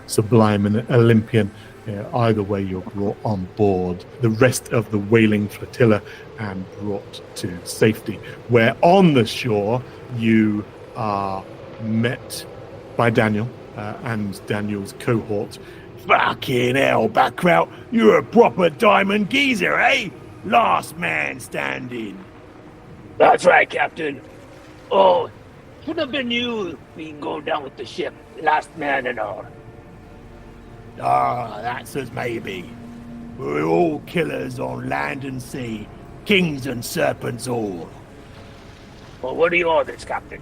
A: sublime and Olympian, either way you're brought on board the rest of the whaling flotilla and brought to safety, where on the shore you are met by Daniel and Daniel's cohort.
F: Fucking hell, Bakrauf, you're a proper diamond geezer, eh? Last man standing. That's right, Captain. Oh, should have been you being going down with the ship, last man and all. Ah, that's as maybe. We're all killers on land and sea, kings and serpents all. Well, what are your orders, Captain?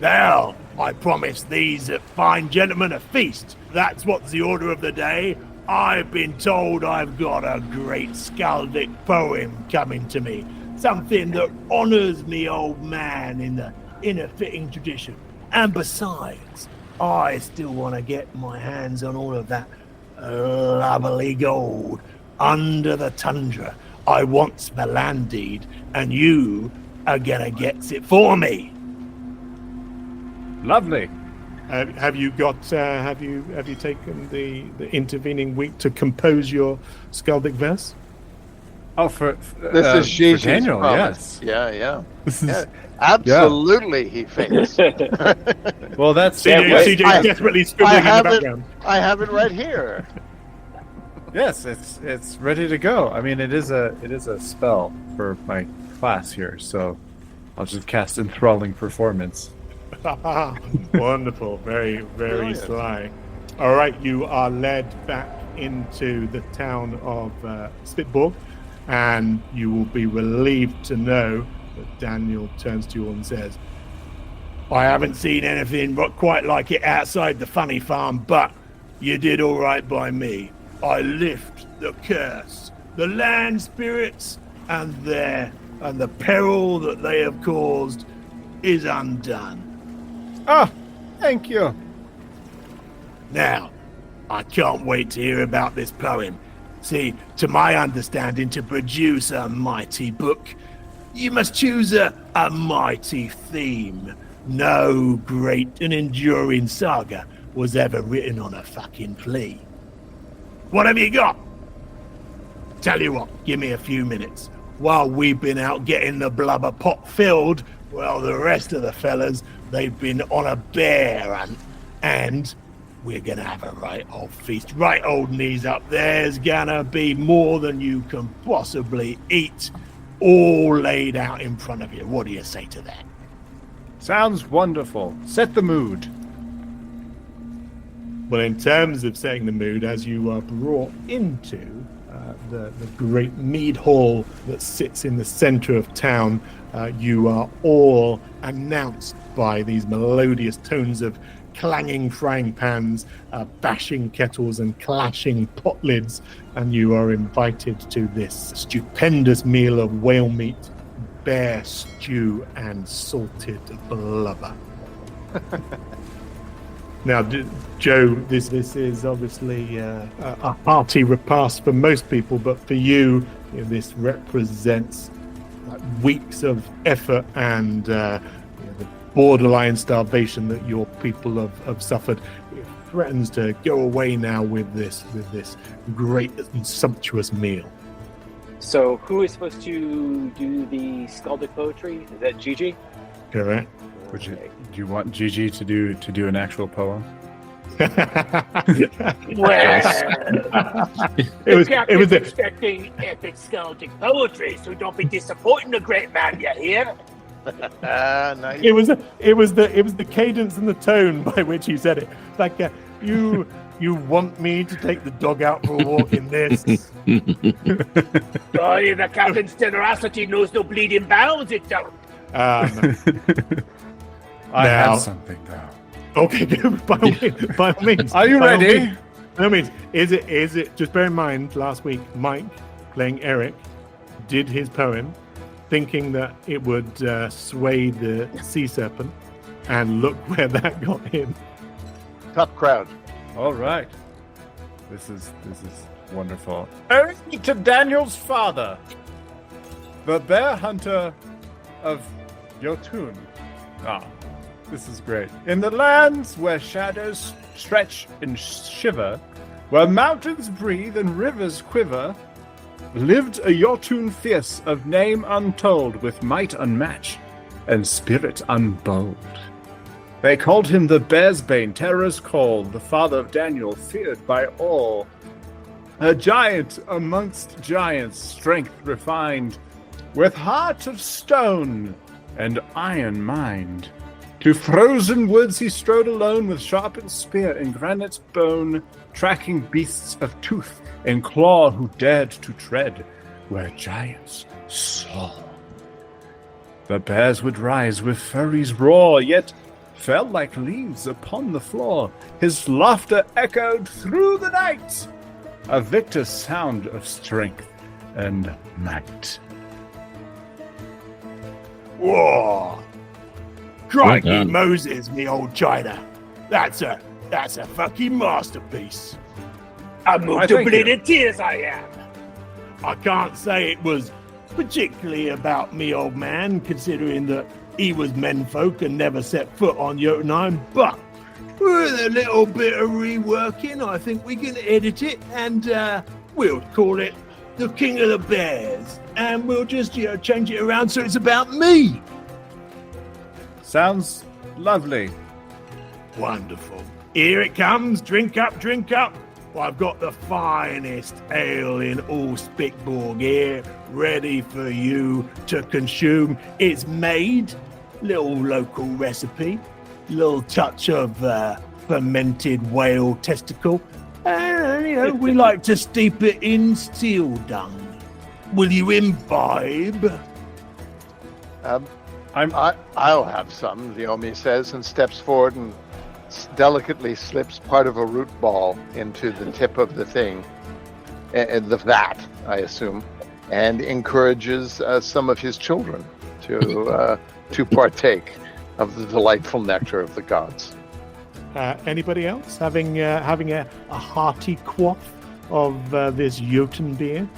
F: Now, I promise these fine gentlemen a feast. That's what's the order of the day. I've been told I've got a great skaldic poem coming to me. Something that honors me old man in a fitting tradition. And besides, I still want to get my hands on all of that Lovely gold under the tundra. I wants the land deed, and you are gonna get it for me.
E: Lovely.
A: Have you taken the intervening week to compose your skaldic verse?
E: Oh, for
C: This is Gigi's
E: Daniel,
C: promise.
E: yes.
C: Yeah.
E: This is,
C: Absolutely, he thinks.
E: well, that's
A: CJ
C: I-
A: desperately scribbling in the
C: have
A: background.
C: I have it right here.
E: yes, it's ready to go. I mean, it is a spell for my class here, so I'll just cast enthralling performance.
A: Wonderful. Very, very
C: Brilliant.
A: sly. All right, you are led back into the town of Spitborg, and you will be relieved to know that Daniel turns to you and says,
F: I haven't seen anything quite like it outside the funny farm, but you did all right by me. I lift the curse, the land spirits, and the peril that they have caused is undone.
E: Ah, thank you.
F: Now, I can't wait to hear about this poem. See, to my understanding, to produce a mighty book, you must choose a mighty theme. No great and enduring saga was ever written on a fucking flea. What have you got? Tell you what, give me a few minutes. While we've been out getting the blubber pot filled, well, the rest of the fellas, they've been on a bear hunt. And we're gonna have a right old feast. Right old knees up. There's gonna be more than you can possibly eat, all laid out in front of you. What do you say to that?
E: Sounds wonderful. Set the mood.
A: well, in terms of setting the mood, as you are brought into the great mead hall that sits in the center of town, you are all announced by these melodious tones of clanging frying pans, bashing kettles and clashing pot lids, and you are invited to this stupendous meal of whale meat, bear stew, and salted blubber. Now, Joe, this is obviously a hearty repast for most people, but for you, this represents weeks of effort and the borderline starvation that your people have suffered. It threatens to go away now with this great and sumptuous meal.
D: So who is supposed to do the skaldic poetry? Is that Gigi?
A: Correct.
E: Do you want Gigi to do an actual poem?
D: Well,
A: it was
F: expecting epic skaldic poetry, so don't be disappointing the great man, you hear?
C: Nice.
A: It was the cadence and the tone by which he said it. Like you want me to take the dog out for a walk in this?
F: Boy, the captain's generosity knows no bleeding bounds, it don't.
E: I
A: Now-
E: have something though.
A: Okay, by all means.
E: Are you
A: by all
E: ready?
A: means. By all means. Is it? Just bear in mind, last week Mike, playing Eric, did his poem, thinking that it would sway the sea serpent, and look where that got him.
C: Tough crowd.
E: All right. This is wonderful. Owing to Daniel's father, the bear hunter of jötunn. This is great. In the lands where shadows stretch and shiver, where mountains breathe and rivers quiver, lived a jötunn fierce of name untold, with might unmatched and spirit unbold. They called him the Bear's Bane, terror's call, the father of Daniel, feared by all. A giant amongst giants, strength refined, with heart of stone and iron mind. To frozen woods he strode alone, with sharpened spear and granite bone, tracking beasts of tooth and claw who dared to tread where giants saw. The bears would rise with furies roar, yet fell like leaves upon the floor. His laughter echoed through the night, a victor's sound of strength and might.
F: Whoa! Crikey
B: Well done.
F: Moses, me old China. That's a fucking masterpiece.
D: I'm moved to bleed in tears, I am.
F: I can't say it was particularly about me, old man, considering that he was menfolk and never set foot on Jotunheim, but with a little bit of reworking, I think we can edit it and we'll call it The King of the Bears. And we'll just, change it around so it's about me.
E: Sounds lovely.
F: Wonderful. Here it comes. Drink up, drink up. Well, I've got the finest ale in all Spickborg here, ready for you to consume. It's made, little local recipe, little touch of fermented whale testicle. And, we like to steep it in seal dung. Will you imbibe?
C: I'll have some, Naomi says, and steps forward and delicately slips part of a root ball into the tip of the thing, the vat, I assume, and encourages some of his children to partake of the delightful nectar of the gods.
A: Anybody else having a hearty quaff of this Jötunn beer?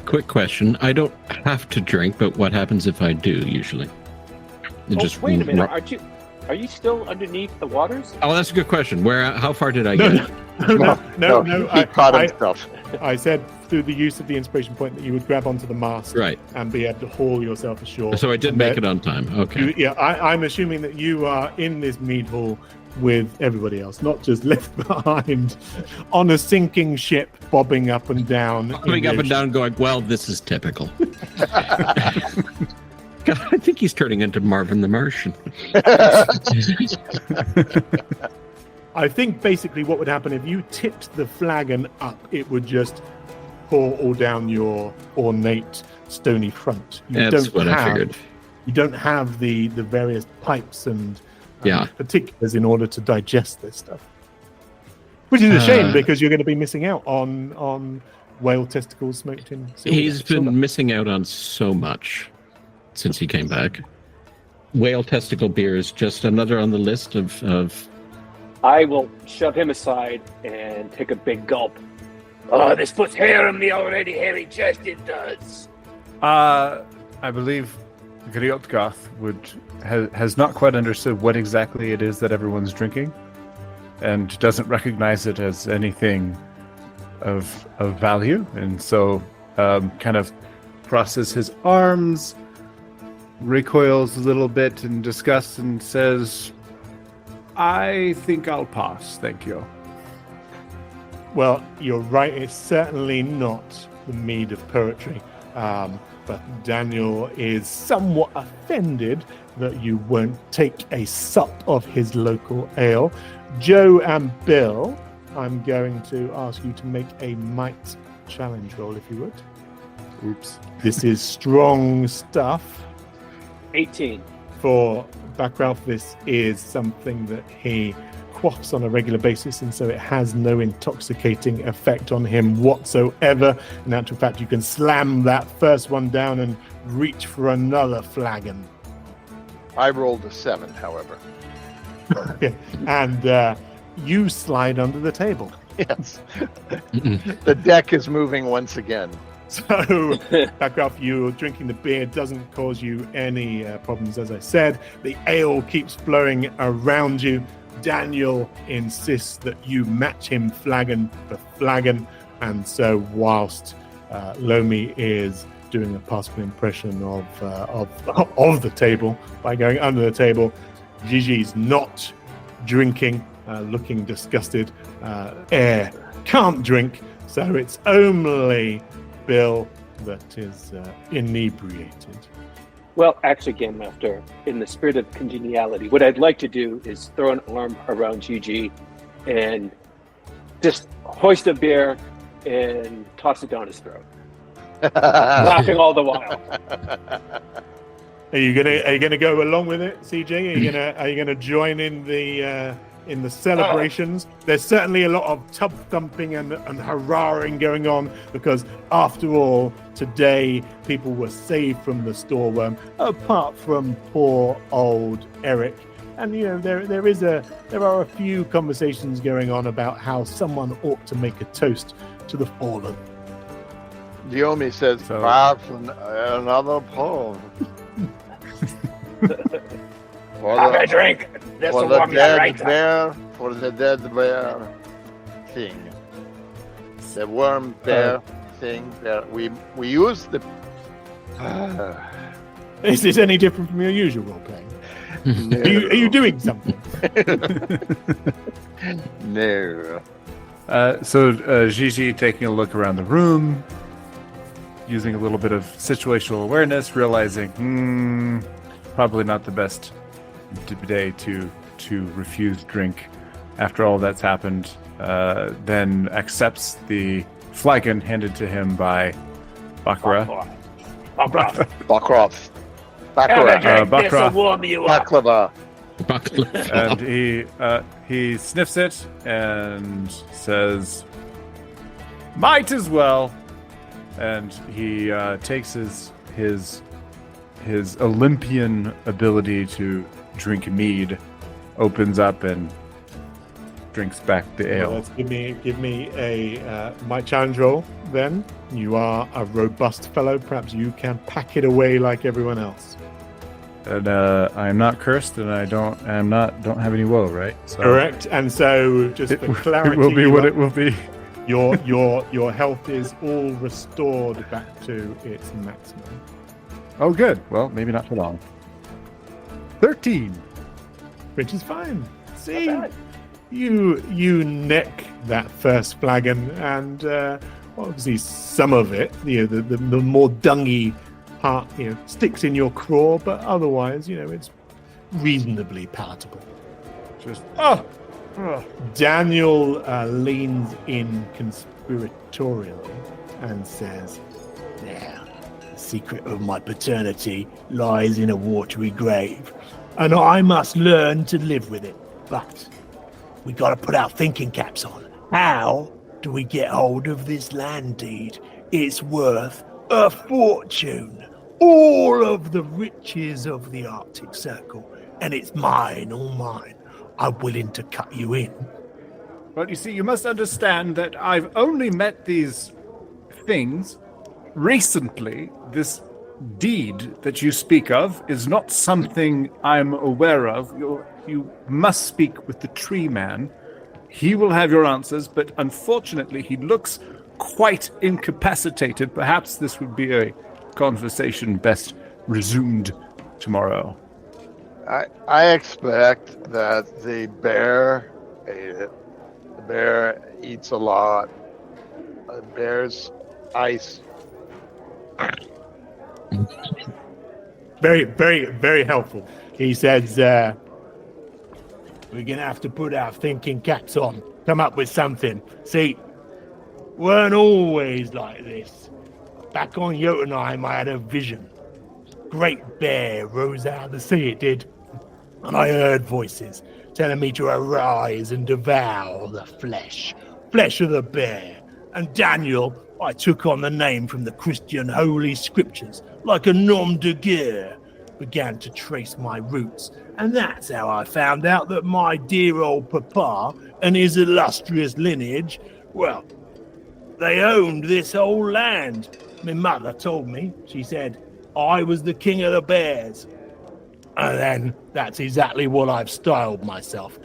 B: Quick question. I don't have to drink, but what happens if I do, usually?
D: Wait a minute. Are you still underneath the waters?
B: Oh, that's a good question. How far did I get?
A: No.
C: He caught himself.
A: I said through the use of the inspiration point that you would grab onto the mast,
B: Right,
A: and be able to haul yourself ashore.
B: So I did make it on time. Okay.
A: I'm assuming that you are in this mead hall with everybody else, not just left behind on a sinking ship, bobbing up and down.
B: Bobbing up and down, going, well, this is typical. God, I think he's turning into Marvin the Martian.
A: I think basically what would happen if you tipped the flagon up, it would just pour all down your ornate stony front.
B: That's what I figured.
A: You don't have the various pipes and particulars in order to digest this stuff. Which is a shame, because you're going to be missing out on whale testicles smoked in silver.
B: He's been missing out on so much since he came back. Whale testicle beer is just another on the list of...
D: I will shove him aside and take a big gulp. Oh, this puts hair on me already hairy chest, it does.
E: I believe Griotgath has not quite understood what exactly it is that everyone's drinking, and doesn't recognize it as anything of value, and so kind of crosses his arms, recoils a little bit in disgust, and says, I think I'll pass, thank you.
A: Well, you're right, it's certainly not the mead of poetry, but Daniel is somewhat offended that you won't take a sup of his local ale. Joe and Bill, I'm going to ask you to make a might challenge roll, if you would.
E: Oops.
A: This is strong stuff.
D: 18. For
A: Bakrauf, this is something that he quaffs on a regular basis, and so it has no intoxicating effect on him whatsoever. In actual fact, you can slam that first one down and reach for another flagon.
C: I rolled a 7, however.
A: Okay. And you slide under the table.
C: Yes. The deck is moving once again.
A: So, Bakrauf, you drinking the beer doesn't cause you any problems, as I said. The ale keeps flowing around you. Daniel insists that you match him flagon for flagon, and so whilst Lomi is doing a passable impression of the table by going under the table, Gigi's not drinking, looking disgusted. Air can't drink, so it's only Bill that is inebriated.
D: Well, actually, Game Master, in the spirit of congeniality, what I'd like to do is throw an arm around Gigi and just hoist a beer and toss it down his throat, laughing all the while.
A: Are you gonna go along with it, CJ? Are you gonna join in the celebrations? There's certainly a lot of tub thumping and hurrahing going on, because after all, today people were saved from the storeworm, apart from poor old Eric. And there are a few conversations going on about how someone ought to make a toast to the fallen.
C: Diomi says, perhaps another poem.
D: Have a drink. This
C: For
D: will
C: the
D: warm you right
C: dead
D: up.
C: bear, for the dead bear thing. The worm bear thing. We use the...
A: Is this any different from your usual role playing?
C: No.
A: Are you doing something?
C: No.
E: So Gigi taking a look around the room, using a little bit of situational awareness, realizing, probably not the best day to refuse drink after all that's happened. Then accepts the flagon handed to him by Bakrauf.
C: Bakrauf.
D: This will warm you up.
C: Baklava.
E: And he sniffs it and says, "Might as well." And he takes his Olympian ability to drink mead, opens up and drinks back the ale.
A: Well, let's give me a my challenge roll. Then you are a robust fellow. Perhaps you can pack it away like everyone else.
E: And I'm not cursed, and I don't have any woe, right? So
A: Correct. And so, just for clarity,
E: it will be what it will be.
A: Your health is all restored back to its maximum.
E: Oh, good. Well, maybe not for long. 13.
A: Which is fine. See, you neck that first flagon, and obviously some of it, the more dungy part, sticks in your craw, but otherwise, it's reasonably palatable.
E: Just
A: Daniel leans in conspiratorially and says, "Now, the secret of my paternity lies in a watery grave, and I must learn to live with it. But we got to put our thinking caps on. How do we get hold of this land deed? It's worth a fortune. All of the riches of the Arctic Circle, and it's mine, all mine. I'm willing to cut you in."
E: Well, you see, you must understand that I've only met these things recently. This deed that you speak of is not something I'm aware of. You must speak with the tree man. He will have your answers, but unfortunately he looks quite incapacitated. Perhaps this would be a conversation best resumed tomorrow.
C: I expect that the bear eats a lot. The bear's ice.
A: Very, very, very helpful. He says, "We're going to have to put our thinking caps on, come up with something. See, weren't always like this. Back on Jötunheim, I had a vision. Great bear rose out of the sea, it did. And I heard voices telling me to arise and devour the flesh of the bear. And Daniel, I took on the name from the Christian holy scriptures, like a nom de guerre, began to trace my roots. And that's how I found out that my dear old papa and his illustrious lineage, well, they owned this whole land. My mother told me, she said, I was the king of the bears. And then that's exactly what I've styled myself.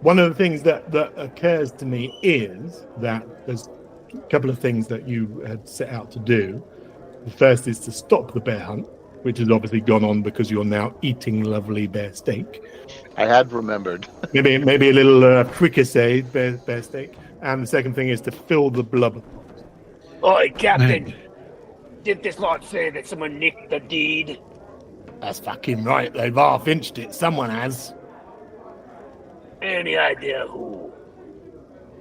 A: One of the things that occurs to me is that there's a couple of things that you had set out to do. The first is to stop the bear hunt, which has obviously gone on because you're now eating lovely bear steak.
C: I had remembered.
A: maybe a little fricassee bear steak. And the second thing is to fill the blubber pot.
D: Oi, Captain! Did this lot say that someone nicked the deed?
A: That's fucking right. They've half-inched it. Someone has.
D: Any idea who?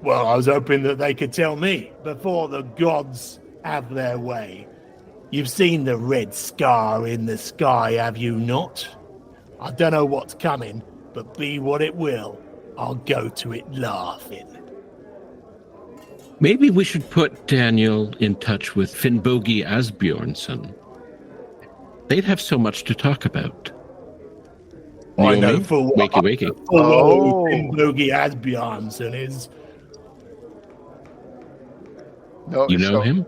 A: Well, I was hoping that they could tell me before the gods have their way. You've seen the red scar in the sky, have you not? I don't know what's coming, but be what it will, I'll go to it laughing.
B: Maybe we should put Daniel in touch with Finnbogi Asbjornsson. They'd have so much to talk about.
A: I know
B: Naomi?
A: full well
B: Wakey.
C: Oh.
A: Finn Bogey as Bjarnason is.
C: No,
B: You know him?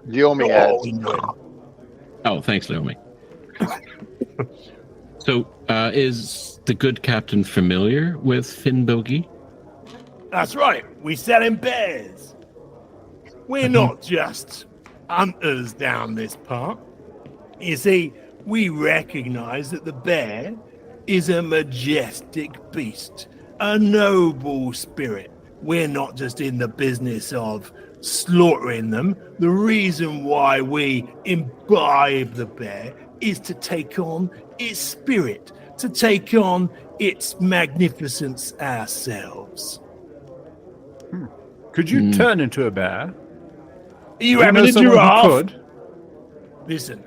C: Naomi
A: Oh,
C: has.
A: we know him.
B: Oh, thanks, Naomi. So, is the good captain familiar with Finn Bogey?
F: That's right. We sell him bears. We're not just hunters down this part. You see, we recognize that the bear is a majestic beast, a noble spirit. We're not just in the business of slaughtering them. The reason why we imbibe the bear is to take on its spirit, to take on its magnificence ourselves.
E: Could you turn into a bear?
F: Are you
E: Do
F: having
E: know
F: a
E: someone who
F: giraffe?
E: could?
F: Listen,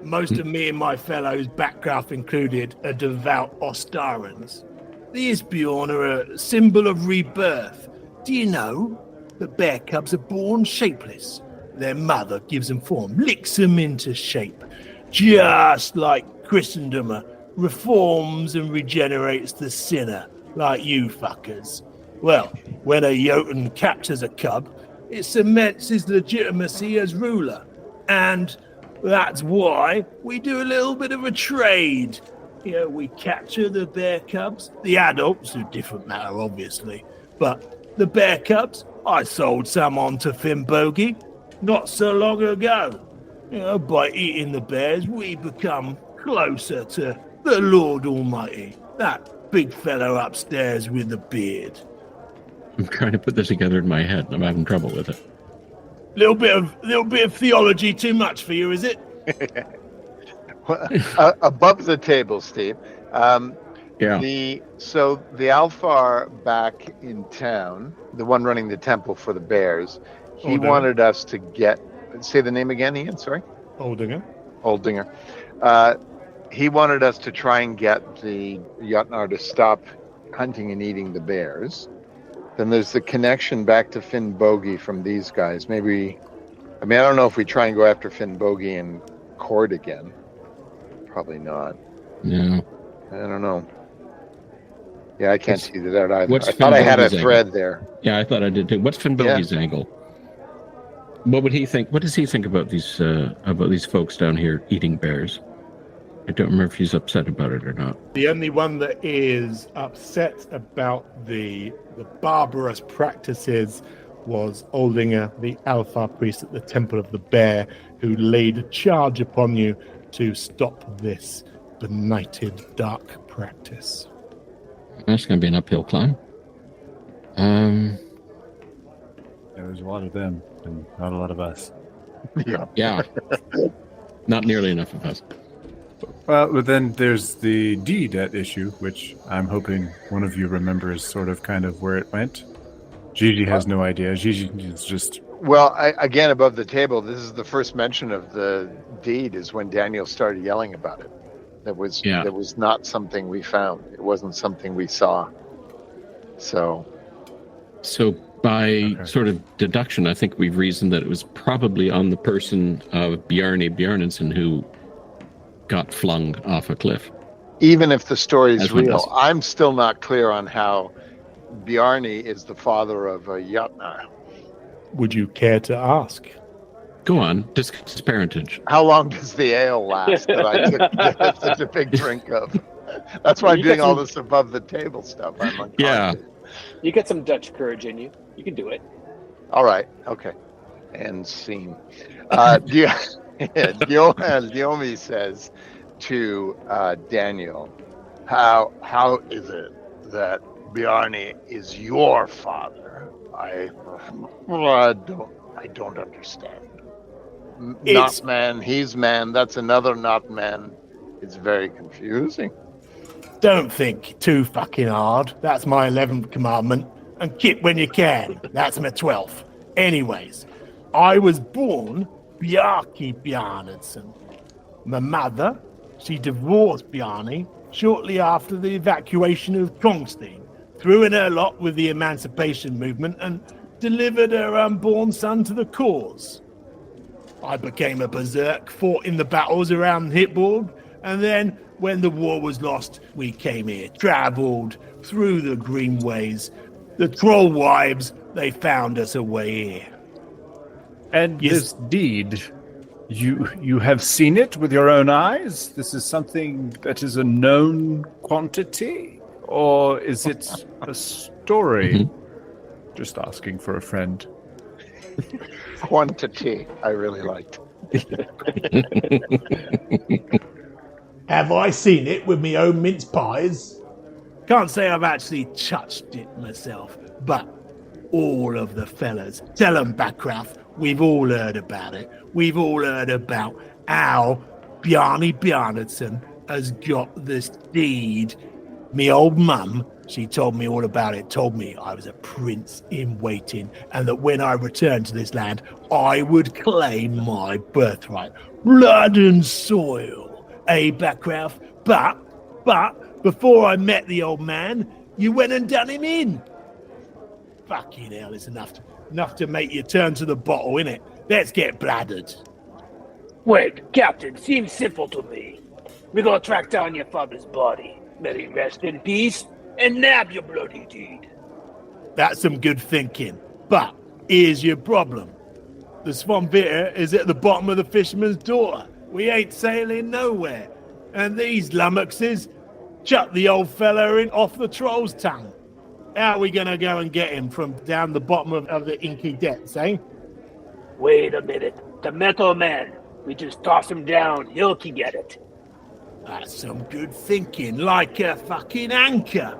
F: most of me and my fellows, Bakrauf included, are devout Ostarans. The Isbjorn are a symbol of rebirth. Do you know that bear cubs are born shapeless? Their mother gives them form, licks them into shape. Just like Christendom reforms and regenerates the sinner, like you fuckers. Well, when a jötunn captures a cub, it cements his legitimacy as ruler. And that's why we do a little bit of a trade. You know, we capture the bear cubs, the adults, a different matter, obviously. But the bear cubs, I sold some on to Finn Bogey not so long ago. You know, by eating the bears, we become closer to the Lord Almighty, that big fellow upstairs with the beard.
B: I'm trying to put this together in my head, and I'm having trouble with it.
F: Little bit of theology too much for you, is it?
C: Above the table, Steve.
B: Yeah.
C: The Alfar back in town, the one running the temple for the bears, he
A: Oldinger.
C: wanted us to get. Say the name again, Ian. Sorry.
A: Oldinger.
C: Oldinger. He wanted us to try and get the Jötnar to stop hunting and eating the bears. Then there's the connection back to Finn Bogey from these guys. Maybe, I don't know if we try and go after Finn Bogey in court again. Probably not.
B: No.
C: I don't know. Yeah, I can't see that either.
B: What's
C: I thought I had a
B: Finn
C: thread there.
B: Yeah, I thought I did too. What's Finn Bogey's angle? What would he think? What does he think about these folks down here eating bears? I don't remember if he's upset about it or not.
A: The only one that is upset about the barbarous practices was Oldinger, the Alpha priest at the Temple of the Bear, who laid a charge upon you to stop this benighted dark practice.
B: That's going to be an uphill climb.
E: There's a lot of them and not a lot of us.
B: Yeah. Not nearly enough of us.
E: Well, but then there's the deed at issue, which I'm hoping one of you remembers sort of kind of where it went. Gigi has no idea. Gigi is just...
C: Well, again, above the table, this is the first mention of the deed is when Daniel started yelling about it. That was not something we found. It wasn't something we saw. So by sort of deduction, I think we've reasoned that it was probably on the person of Bjarni Bjarnason who got flung off a cliff. Even if the story is real, I'm still not clear on how Bjarni is the father of Jötnar.
A: Would you care to ask?
B: Go on, discuss his parentage.
C: How long does the ale last that I took such a big drink of? That's why I'm doing all this above the table stuff. I'm unconscious.
D: Yeah. You get some Dutch courage in you. You can do it.
C: All right. Okay. And scene. Naomi says to Daniel, how is it that Bjarni is your father? I don't understand. Not man, he's man. That's another not man. It's very confusing.
F: Don't think too fucking hard. That's my 11th commandment. And kip when you can. That's my 12th. Anyways, I was born Bjarki Bjarnason. My mother, she divorced Bjarni shortly after the evacuation of Kongstein, threw in her lot with the emancipation movement and delivered her unborn son to the cause. I became a berserk, fought in the battles around Hitborg, And then, when the war was lost, we came here, travelled through the greenways. The troll wives, they found us a way here.
E: And
F: Yes.
E: this deed, you have seen it with your own eyes? This is something that is a known quantity? Or is it a story? Just asking for a friend.
C: Quantity, I really liked.
F: Have I seen it with my own mince pies? Can't say I've actually touched it myself, but all of the fellas, tell them, Bakrauf, we've all heard about it. We've all heard about how Bjarni Bjarnason has got this deed. Me old mum, she told me all about it, told me I was a prince in waiting, and that when I returned to this land, I would claim my birthright. Blood and soil. Bakrauf, but before I met the old man, you went and done him in. Fucking hell, it's enough to make you turn to the bottle, innit? Let's get bladdered.
G: Wait, Captain, seems simple to me. We're gonna track down your father's body, let him rest in peace, and nab your bloody deed.
F: That's some good thinking. But here's your problem. The Svanvita is at the bottom of the fisherman's daughter. We ain't sailing nowhere. And these lummoxes chuck the old fella in off the troll's tongue. How are we gonna go and get him from down the bottom of the inky depths, eh?
G: Wait a minute. The metal man. We just toss him down. He'll can get it.
F: That's some good thinking, like a fucking anchor.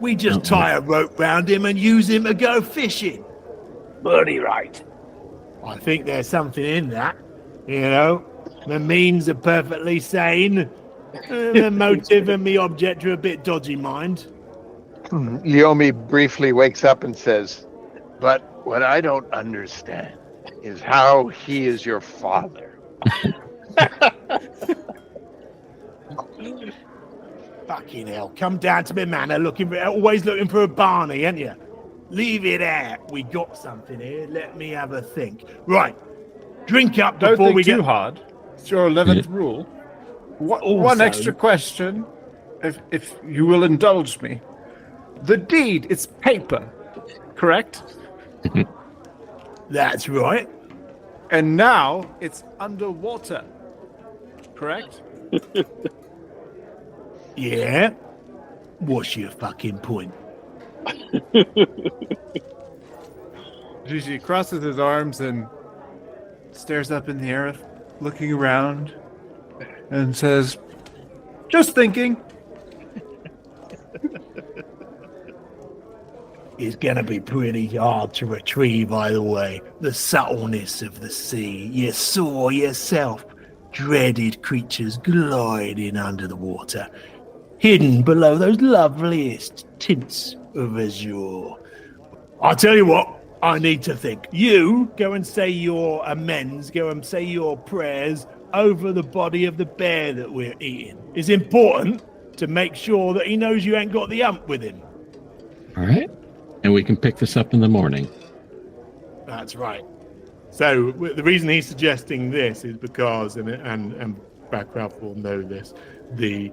F: We just tie a rope round him and use him to go fishing.
G: Bloody right.
F: I think there's something in that. You know, the means are perfectly sane. The motive and the object are a bit dodgy, mind.
C: Yomi briefly wakes up and says, "But what I don't understand is how he is your father."
F: Fucking hell, come down to me manor always looking for a Barney, ain't you? Leave it out. We got something here. Let me have a think. Right. Drink up
E: Don't
F: before
E: think
F: we
E: too
F: get...
E: hard. It's your 11th rule. One extra question, if you will indulge me. The deed, it's paper, correct?
F: That's right.
E: And now it's underwater, correct?
F: Yeah? What's your fucking point?
E: Gigi crosses his arms and stares up in the air, looking around, and says, "Just thinking."
F: It's gonna be pretty hard to retrieve either way. The subtleness of the sea. You saw yourself. Dreaded creatures gliding under the water. Hidden below those loveliest tints of azure. I'll tell you what. I need to think. You go and say your amends, go and say your prayers over the body of the bear that we're eating. It's important to make sure that he knows you ain't got the hump with him.
B: All right. And we can pick this up in the morning.
A: That's right. So the reason he's suggesting this is because, and Bakrauf will know this, they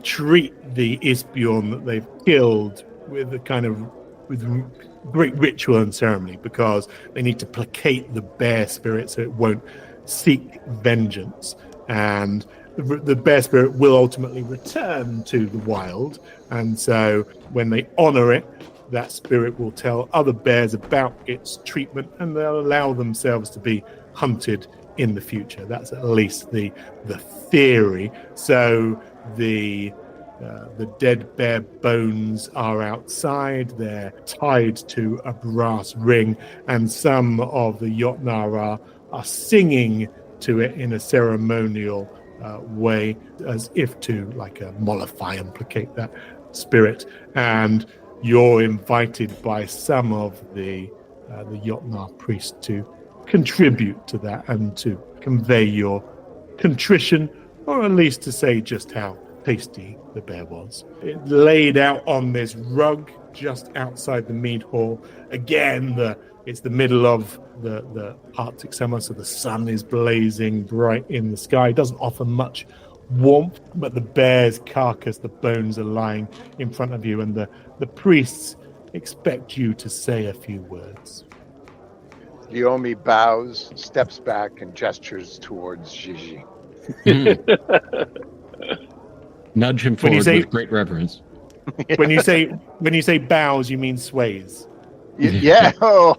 A: treat the Isbjorn that they've killed with great ritual and ceremony, because they need to placate the bear spirit so it won't seek vengeance, and the bear spirit will ultimately return to the wild. And so when they honor it, that spirit will tell other bears about its treatment, and they'll allow themselves to be hunted in the future. That's at least the theory. So the dead bear bones are outside. They're tied to a brass ring, and some of the Jötunnar are singing to it in a ceremonial way, as if to mollify and placate that spirit. And you're invited by some of the Jötunnar priests to contribute to that and to convey your contrition, or at least to say just how tasty the bear was. It laid out on this rug just outside the mead hall. Again, it's the middle of the Arctic summer, so the sun is blazing bright in the sky. It doesn't offer much warmth, but the bear's carcass, the bones are lying in front of you, and the priests expect you to say a few words.
C: Yomi bows, steps back, and gestures towards Gigi.
B: Nudge him forward with great reverence.
A: When you say bows, you mean sways.
C: Yeah.
B: Yeah.
C: Oh,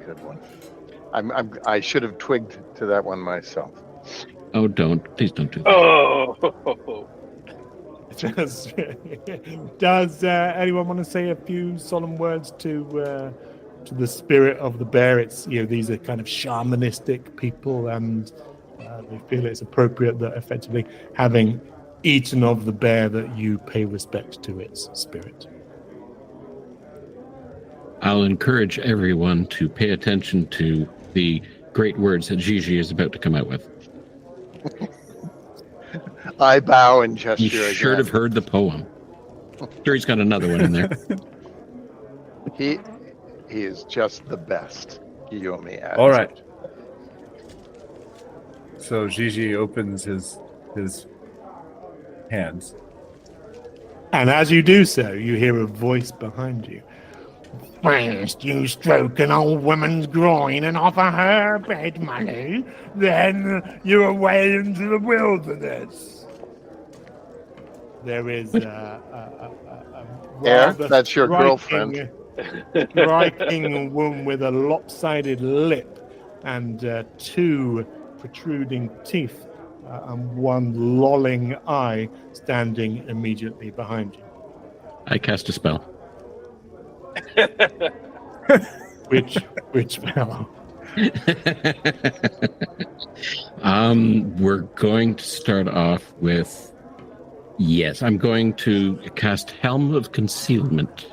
C: good one. I should have twigged to that one myself.
B: Oh, please don't do that.
G: Oh.
A: Does anyone want to say a few solemn words to the spirit of the bear? It's these are kind of shamanistic people, and they feel it's appropriate that effectively having eaten of the bear that you pay respect to its spirit.
B: I'll encourage everyone to pay attention to the great words that Gigi is about to come out with.
C: I bow and gesture.
B: You should have heard the poem. Sure, he's got another one in there.
C: He is just the best. Yomi adds.
E: All right. So Gigi opens his hands.
A: And as you do so, you hear a voice behind you.
F: First you stroke an old woman's groin and offer her bed money, then you're away into the wilderness.
A: There is
C: that's your girlfriend.
A: Striking woman with a lopsided lip and two protruding teeth and one lolling eye standing immediately behind you.
B: I cast a spell.
A: Which spell?
B: We're going to start off with I'm going to cast Helm of Concealment.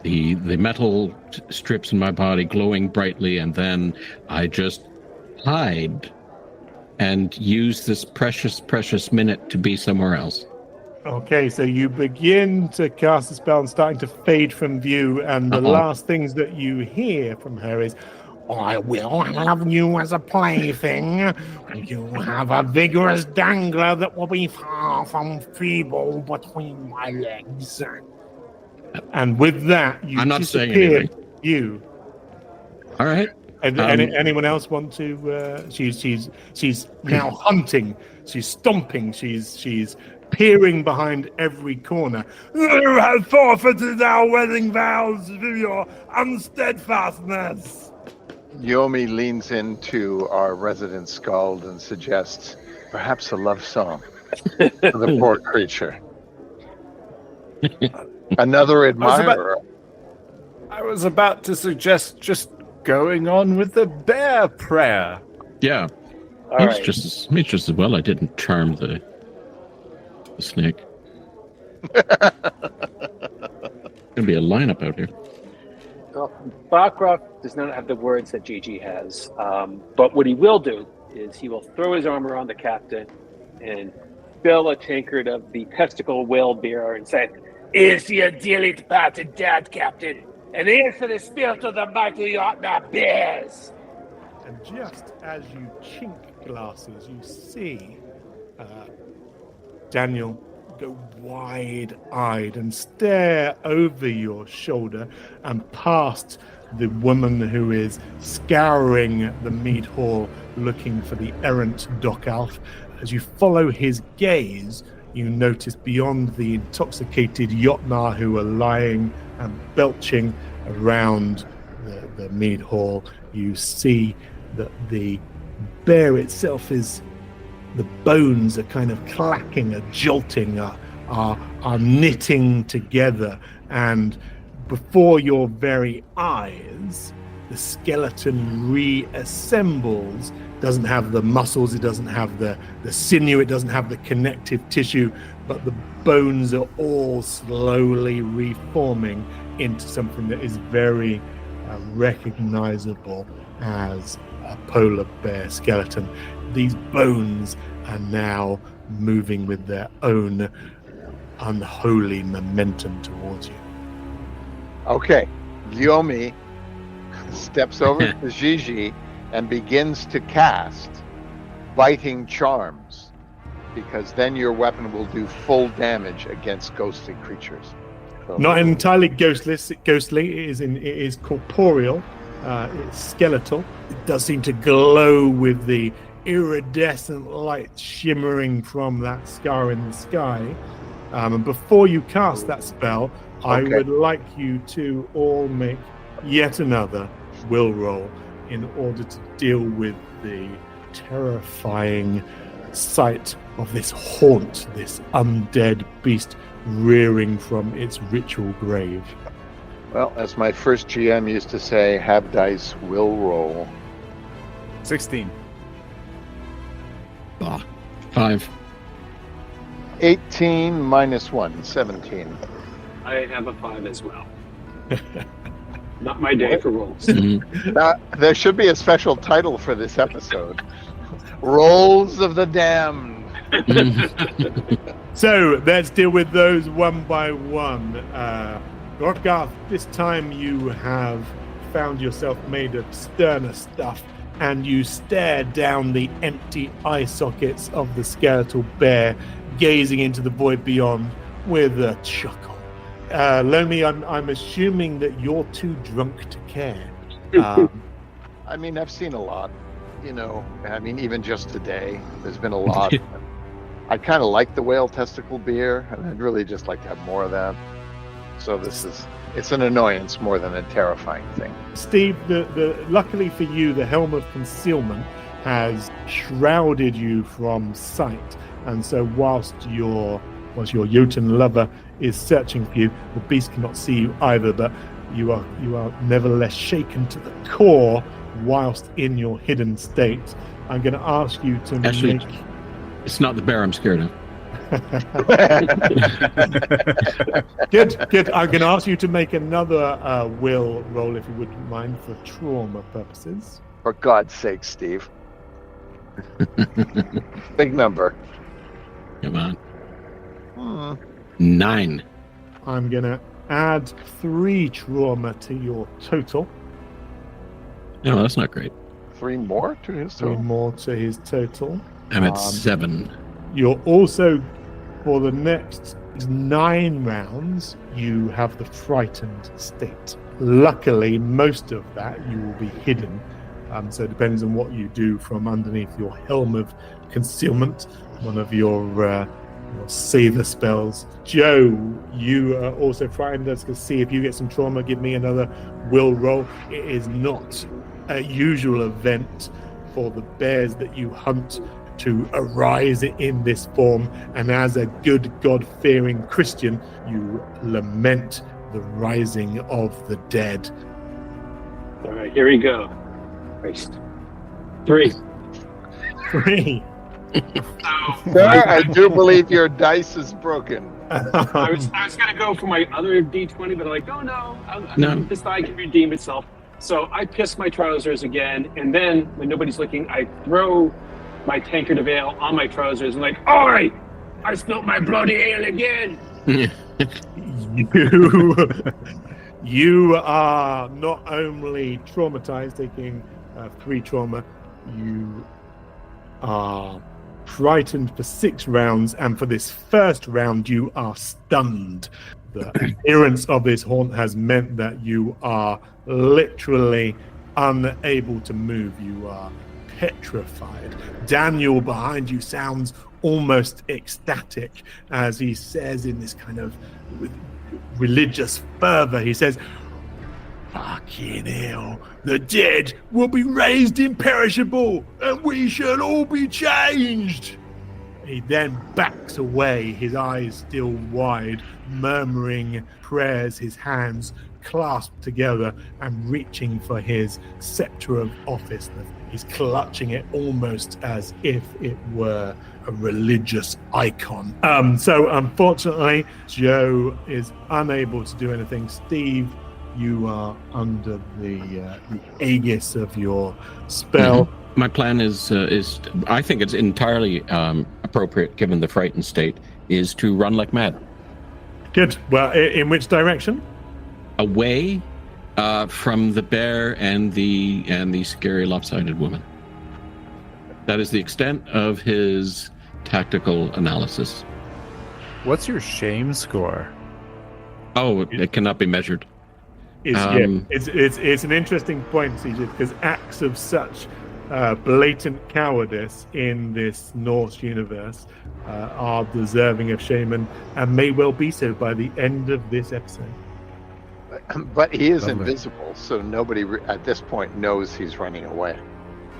B: The metal strips in my body glowing brightly, and then I just hide and use this precious minute to be somewhere else.
A: Okay, so you begin to cast the spell and starting to fade from view, and the last things that you hear from her is,
F: I will have you as a plaything. You have a vigorous dangler that will be far from feeble between my legs.
A: And with that, you
B: I'm not saying
A: disappear.
B: anything.
A: You.
B: All right.
A: Anyone else want to? She's now hunting. She's stomping. She's peering behind every corner.
F: You have forfeited our wedding vows through your unsteadfastness.
C: Yomi leans into our resident skald and suggests perhaps a love song for the poor creature. Another admirer.
E: I was about to suggest just going on with the bear prayer.
B: Yeah. It's just as well I didn't charm the snake. Gonna be a lineup out here.
D: Well, Bakrauf does not have the words that Gigi has, but what he will do is he will throw his arm around the captain and fill a tankard of the testicle whale beer and say,
G: "Is your dearly departed dad, Captain, and here's for the spirit of the mighty Jötunn bears."
A: And just as you chink glasses, you see Daniel go wide-eyed and stare over your shoulder and past the woman who is scouring the mead hall looking for the errant Docalf. As you follow his gaze, you notice beyond the intoxicated Jötunn who are lying and belching around the mead hall, you see that the bear itself is, the bones are kind of clacking, are jolting, are knitting together, and before your very eyes, the skeleton reassembles. Doesn't have the muscles, it doesn't have the sinew, it doesn't have the connective tissue, but the bones are all slowly reforming into something that is very recognizable as a polar bear skeleton. These bones are now moving with their own unholy momentum towards you.
C: Okay, Yomi steps over to Gigi and begins to cast biting charms, because then your weapon will do full damage against ghostly creatures. So,
A: Not entirely ghostly. It is corporeal. It's skeletal. It does seem to glow with the iridescent light shimmering from that scar in the sky. And before you cast that spell, I would like you to all make yet another will roll in order to deal with the terrifying sight of this haunt, this undead beast rearing from its ritual grave.
C: Well, as my first GM used to say, have dice, will roll.
E: 16.
B: 5.
C: 18 minus 1, 17.
D: I have a 5 as well. Not my day for rolls.
C: There should be a special title for this episode. Rolls of the Damned.
A: So let's deal with those one by one. Rotgarth, this time you have found yourself made of sterner stuff, and you stare down the empty eye sockets of the skeletal bear, gazing into the void beyond with a chuckle. Lomi, I'm assuming that you're too drunk to care.
C: I mean, I've seen a lot. Even just today, there's been a lot. I kind of like the whale testicle beer, and I'd really just like to have more of that. So it's an annoyance more than a terrifying thing.
A: Steve, luckily for you, the Helm of Concealment has shrouded you from sight, and so whilst your jötunn lover is searching for you, the beast cannot see you either, but you are nevertheless shaken to the core whilst in your hidden state. I'm going to ask you to
B: Actually,
A: make...
B: It's not the bear I'm scared of.
A: Good. I'm going to ask you to make another will roll, if you wouldn't mind, for trauma purposes.
C: For God's sake, Steve. Big number.
B: Come on. 9.
A: I'm going to add 3 trauma to your total.
B: No, that's not great.
C: 3 more to his
A: 3
C: total?
A: more to his total.
B: I'm at 7.
A: You're also, for the next 9 rounds, you have the frightened state. Luckily, most of that you will be hidden. So it depends on what you do from underneath your Helm of Concealment, one of your Saver spells. Joe, you are also frightened. Let's see if you get some trauma. Give me another will roll. It is not a usual event for the bears that you hunt to arise in this form, and as a good God-fearing Christian, you lament the rising of the dead.
D: All right, here we go. Christ. 3.
A: 3.
C: Sir, I do believe your dice is broken.
D: I was going to go for my other D20, but I'm like, no. This die can redeem itself. So I piss my trousers again, and then when nobody's looking, I throw my tankard of ale on my trousers and like, all right, I spilled my bloody ale again.
A: You are not only traumatized, taking 3 trauma, you are frightened for 6 rounds, and for this first round you are stunned. The appearance of this haunt has meant that you are literally unable to move. You are petrified. Daniel behind you sounds almost ecstatic as he says in this kind of religious fervor, he says, "Fucking hell, the dead will be raised imperishable and we shall all be changed." He then backs away, his eyes still wide, murmuring prayers, his hands clasped together and reaching for his scepter of office. He's clutching it almost as if it were a religious icon. So unfortunately, Joe is unable to do anything. Steve, you are under the aegis of your spell.
B: Mm-hmm. My plan is I think it's entirely appropriate, given the frightened state, is to run like mad.
A: Good. Well, in which direction?
B: Away from the bear and the scary lopsided woman. That is the extent of his tactical analysis.
E: What's your shame score?
B: Oh, it cannot be measured.
A: It's an interesting point, CJ, because acts of such blatant cowardice in this Norse universe are deserving of shame and may well be so by the end of this episode.
C: But he is invisible, so nobody at this point knows he's running away.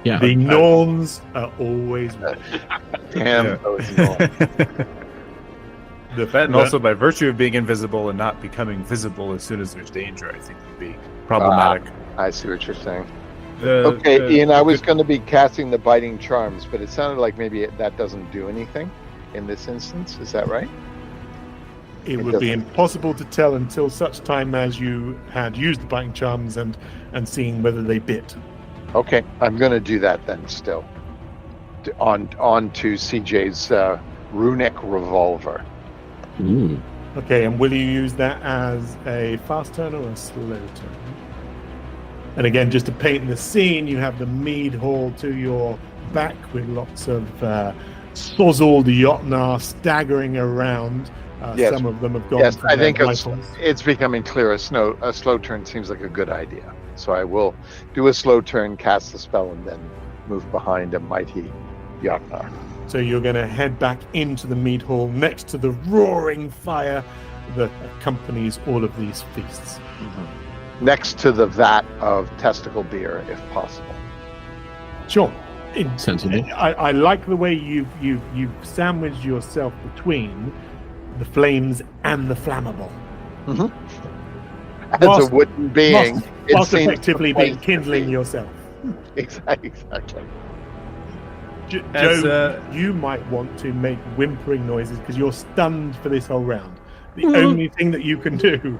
B: Yeah,
A: the Norns are always right.
C: Damn those Norns.
E: And also, by virtue of being invisible and not becoming visible as soon as there's danger, I think would be problematic.
C: I see what you're saying. Ian, I was going to be casting the biting charms, but it sounded like maybe that doesn't do anything in this instance. Is that right?
A: It would be impossible to tell until such time as you had used the biting charms and seeing whether they bit.
C: Okay, I'm going to do that then still. On to CJ's runic revolver.
B: Ooh.
A: Okay, and will you use that as a fast turn or a slow turn? And again, just to paint the scene, you have the mead hall to your back with lots of sozzled Jotnar staggering around.
C: Yes.
A: Some of them have gone.
C: Yes,
A: from
C: I think
A: rifles.
C: it's becoming clear. A slow turn seems like a good idea. So I will do a slow turn, cast the spell, and then move behind a mighty Jotnar.
A: So you're going to head back into the mead hall next to the roaring fire that accompanies all of these feasts.
C: Mm-hmm. Next to the vat of testicle beer, if possible.
A: Sure.
B: Sensible.
A: I like the way you've sandwiched yourself between the flames and the flammable.
C: Mm-hmm. As a wooden being,
A: whilst effectively being kindling yourself.
C: Exactly.
A: Joe, you might want to make whimpering noises because you're stunned for this whole round. The only thing that you can do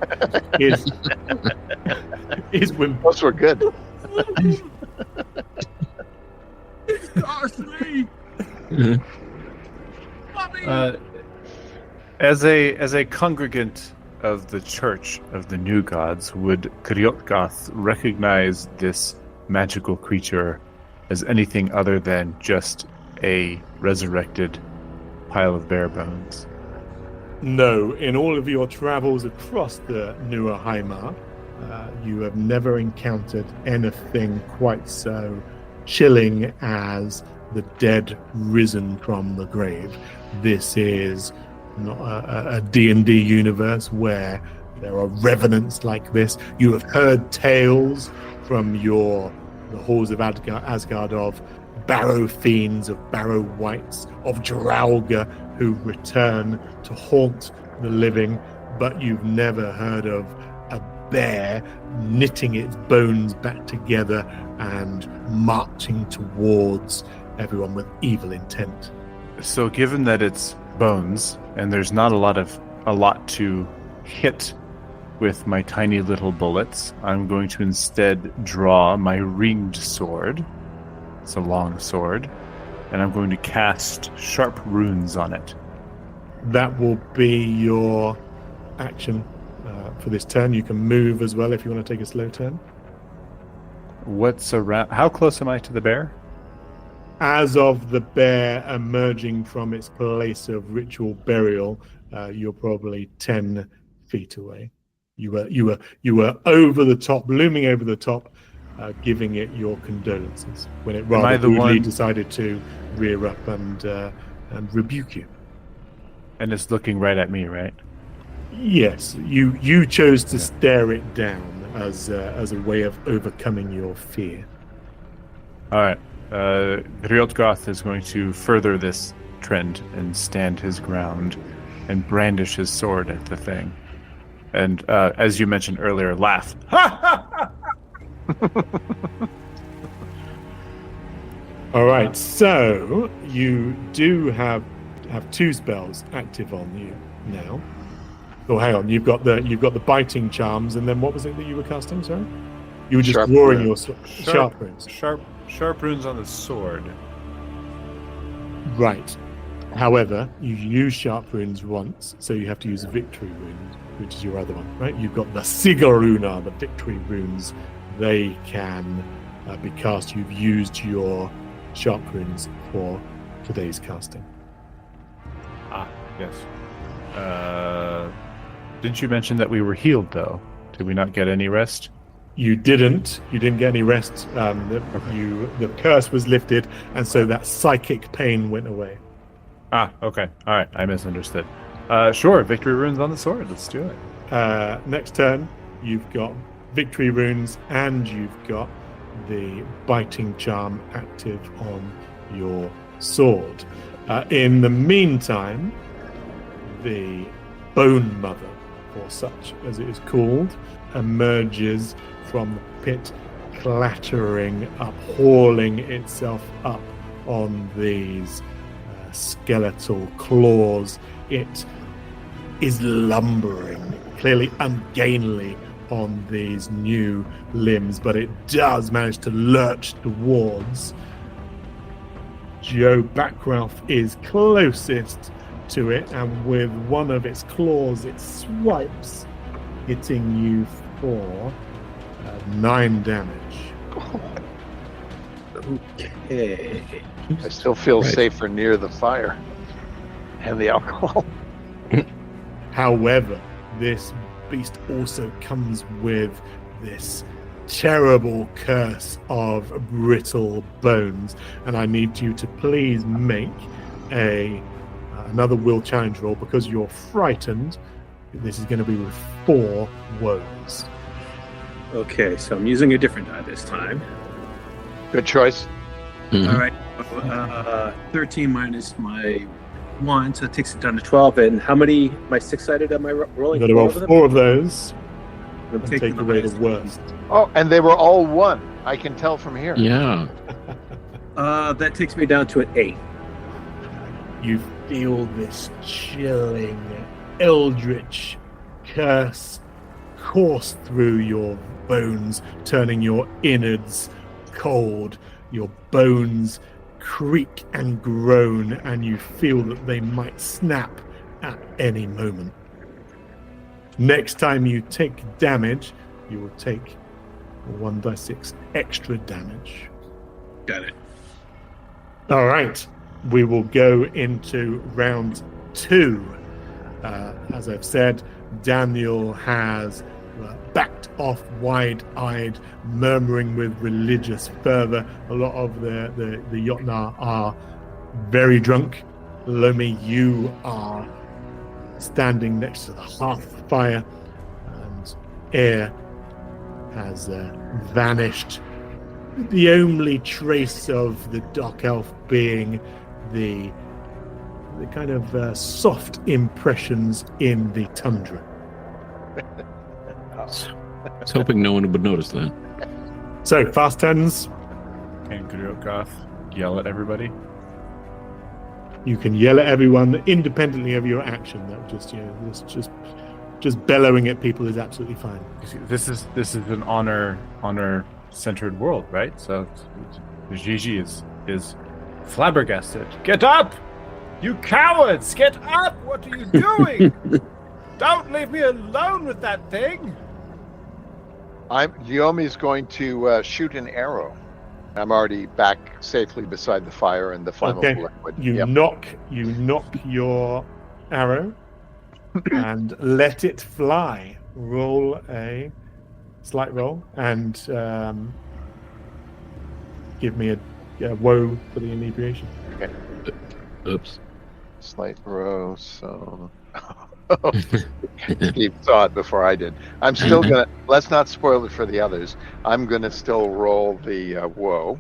A: is whimper.
C: Those were good.
E: As a congregant of the Church of the New Gods, would Kriotgoth recognize this magical creature as anything other than just a resurrected pile of bare bones?
A: No, in all of your travels across the Newer Heimar, you have never encountered anything quite so chilling as the dead risen from the grave. This is not a D&D universe where there are revenants like this. You have heard tales from the halls of Asgard of barrow fiends, of barrow wights, of Draugr who return to haunt the living, but you've never heard of a bear knitting its bones back together and marching towards everyone with evil intent.
E: So given that it's bones and there's not a lot to hit with my tiny little bullets, I'm going to instead draw my ringed sword. It's a long sword, and I'm going to cast sharp runes on it.
A: That will be your action for this turn. You can move as well if you want to take a slow turn.
E: What's around? How close am I to the bear?
A: As of the bear emerging from its place of ritual burial, you're probably 10 feet away. You were over the top, looming over the top, giving it your condolences when it rather rudely decided to rear up and rebuke you.
E: And it's looking right at me, right?
A: Yes, you chose to stare it down as a way of overcoming your fear.
E: All right. Kriotgoth is going to further this trend and stand his ground and brandish his sword at the thing. And as you mentioned earlier, laugh.
A: All right, so you do have two spells active on you now. Oh, hang on, you've got the biting charms, and then what was it that you were casting? Sorry, you were just roaring your sharp runes.
E: Sharp runes on the sword.
A: Right. However, you use sharp runes once, so you have to use a victory rune, which is your other one, right? You've got the Siguruna, the victory runes. They can be cast. You've used your sharp runes for today's casting.
E: Ah, yes. Didn't you mention that we were healed, though? Did we not get any rest?
A: You didn't get any rest. The curse was lifted, and so that psychic pain went away.
E: Ah, okay. All right, I misunderstood. Sure, victory runes on the sword. Let's do it.
A: Next turn, you've got victory runes, and you've got the biting charm active on your sword. In the meantime, the Bone Mother, or such as it is called, emerges from the pit, clattering up, hauling itself up on these skeletal claws. It is lumbering, clearly ungainly on these new limbs, but it does manage to lurch towards. Joe Bakrauf is closest to it, and with one of its claws it swipes, hitting you for 9 damage.
D: Okay.
C: I still feel safer near the fire and the alcohol.
A: However, this beast also comes with this terrible curse of brittle bones, and I need you to please make another will challenge roll, because you're frightened. This is going to be with 4 woes.
H: Okay, so I'm using a different die this time.
C: Good choice.
B: Mhm.
H: All right, 13 minus my 1, so it takes it down to 12. And how many? My 6-sided am I rolling?
A: You've got to roll
H: of them?
A: 4 of those
H: I'm
A: and
H: taking
A: take
H: the
A: away the
H: highest.
A: worst.
C: Oh, and they were all 1. I can tell from here.
B: Yeah.
H: That takes me down to an 8.
A: You feel this chilling, eldritch curse course through your bones, turning your innards cold. Your bones creak and groan, and you feel that they might snap at any moment. Next time you take damage, you will take 1d6 extra damage.
H: Got it.
A: All right, we will go into round 2. As I've said, Daniel has backed off wide-eyed, murmuring with religious fervor. A lot of the Jötunn are very drunk. Lomi, you are standing next to the hearth fire, and air has vanished. The only trace of the dark elf being the kind of soft impressions in the tundra.
B: I was hoping no one would notice that.
A: So, fast turns.
E: Can Griogoth yell at everybody?
A: You can yell at everyone independently of your action. That just bellowing at people is absolutely fine.
E: This is an honor centered world, right? So Gigi is flabbergasted. Get up! You cowards! Get up! What are you doing? Don't leave me alone with that thing!
C: Guillaume's going to shoot an arrow. I'm already back safely beside the fire and the flammable liquid.
A: You knock your arrow and let it fly. Roll a slight roll and give me a woe for the inebriation.
C: Okay.
B: Oops.
C: Slight row, so Steve saw it before I did. I'm still gonna, let's not spoil it for the others. I'm gonna still roll the woe.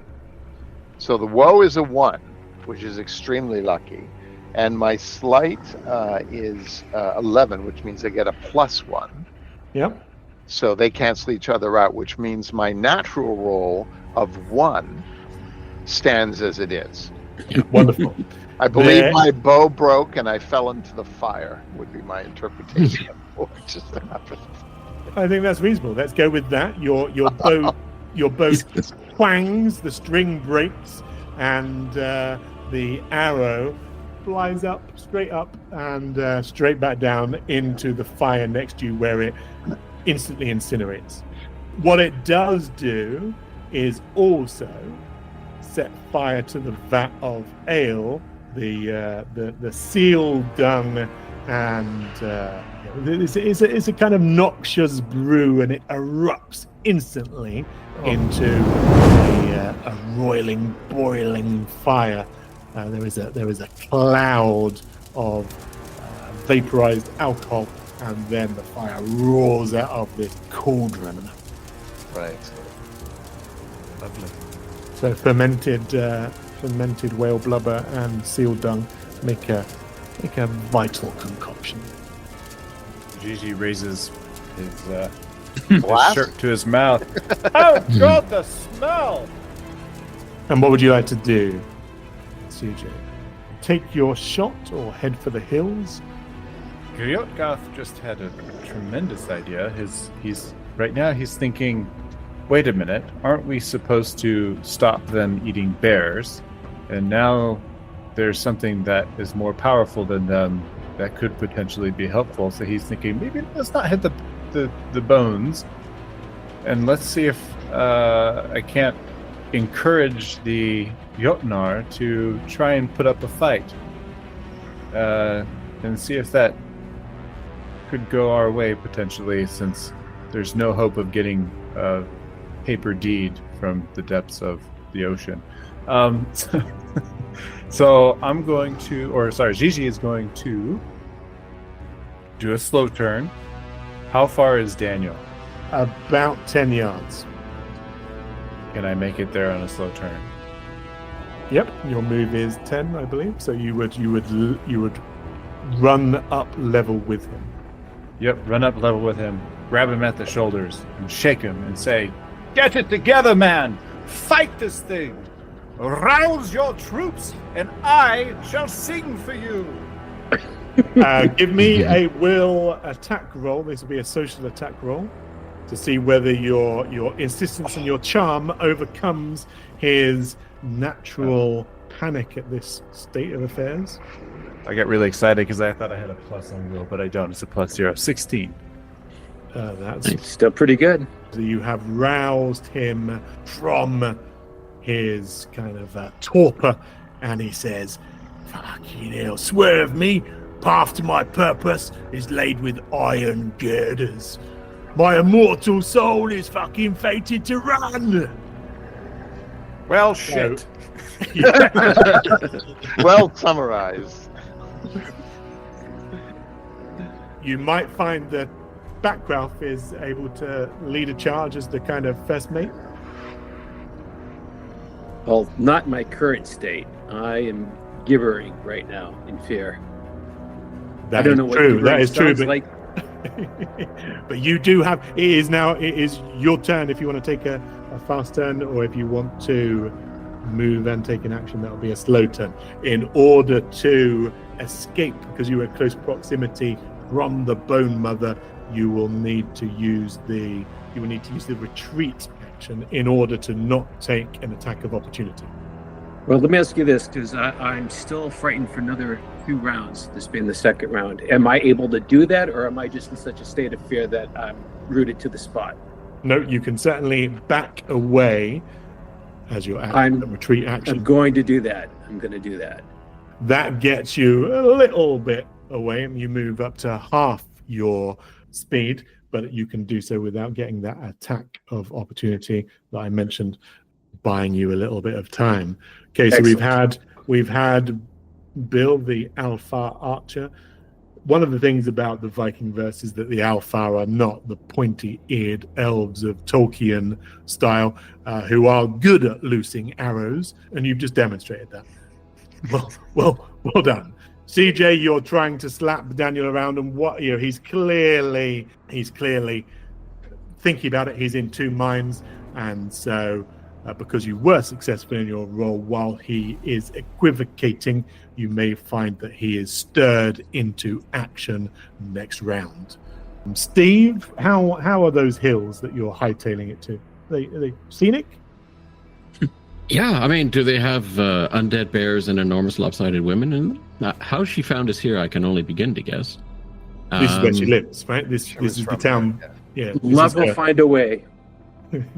C: So the woe is a 1, which is extremely lucky. And my slight is 11, which means I get a +1.
A: Yep.
C: So they cancel each other out, which means my natural roll of 1 stands as it is.
A: Wonderful.
C: I believe my bow broke and I fell into the fire, would be my interpretation of what just happened.
A: I think that's reasonable. Let's go with that. Your bow twangs, the string breaks, and the arrow flies straight up and straight back down into the fire next to you, where it instantly incinerates. What it does do is also set fire to the vat of ale, the seal dung, and it's a kind of noxious brew, and it erupts instantly into a roiling, boiling fire. There is a cloud of vaporized alcohol, and then the fire roars out of this cauldron.
C: Right.
E: Lovely.
A: So fermented whale blubber and seal dung make a vital concoction.
E: Gigi raises his
C: Glass?
E: shirt to his mouth. Oh God, the smell!
A: And what would you like to do, CJ? Take your shot or head for the hills?
E: Griotgarth just had a tremendous idea. He's right now he's thinking, wait a minute, aren't we supposed to stop them eating bears? And now there's something that is more powerful than them that could potentially be helpful. So he's thinking, maybe let's not hit the bones, and let's see if I can't encourage the Jötunnar to try and put up a fight, and see if that could go our way potentially, since there's no hope of getting a paper deed from the depths of the ocean. So I'm going to, Gigi is going to do a slow turn. How far is Daniel?
A: About 10 yards.
E: Can I make it there on a slow turn?
A: Yep, your move is 10, I believe. So you would run up level with him.
E: Yep, run up level with him, grab him at the shoulders, and shake him and say, "Get it together, man! Fight this thing! Rouse your troops, and I shall sing for you!"
A: Give me a will attack roll. This will be a social attack roll to see whether your insistence and your charm overcomes his natural panic at this state of affairs.
E: I get really excited because I thought I had a plus on will, but I don't. It's a +0. 16.
A: That's
H: Still pretty good.
A: you have roused him from his kind of torpor, and he says, "Fucking hell, swerve me. Path to my purpose is laid with iron girders. My immortal soul is fucking fated to run."
E: Well, shit.
C: Well summarized.
A: You might find that Bakrauf is able to lead a charge as the kind of first mate.
H: Well, not my current state. I am gibbering right now in fear. I don't know what
A: true. That
H: gibbering
A: is true.
H: sounds
A: But,
H: like.
A: but you do have. It is your turn if you want to take a fast turn, or if you want to move and take an action, that will be a slow turn. In order to escape, because you are in close proximity from the Bone Mother, you will need to use the retreat action in order to not take an attack of opportunity.
H: Well, let me ask you this, because I'm still frightened for another 2 rounds, this being the second round. Am I able to do that, or am I just in such a state of fear that I'm rooted to the spot?
A: No, you can certainly back away as your retreat action.
H: I'm going to do that. I'm going to do that.
A: That gets you a little bit away, and you move up to half your speed, but you can do so without getting that attack of opportunity that I mentioned, buying you a little bit of time. Okay, so
H: Excellent.
A: we've had Bill, the Alpha Archer. One of the things about the Viking verse is that the Alpha are not the pointy-eared elves of Tolkien style, who are good at loosing arrows, and you've just demonstrated that. Well done. CJ, you're trying to slap Daniel around, and he's clearly thinking about it. He's in 2 minds, and so because you were successful in your role, while he is equivocating, you may find that he is stirred into action next round. Steve, how are those hills that you're hightailing it to? Are they scenic?
B: Yeah, I mean, do they have undead bears and enormous lopsided women in them? How she found us here, I can only begin to guess.
A: This is where she lives, right? This is the town. Yeah.
H: Love will find a way.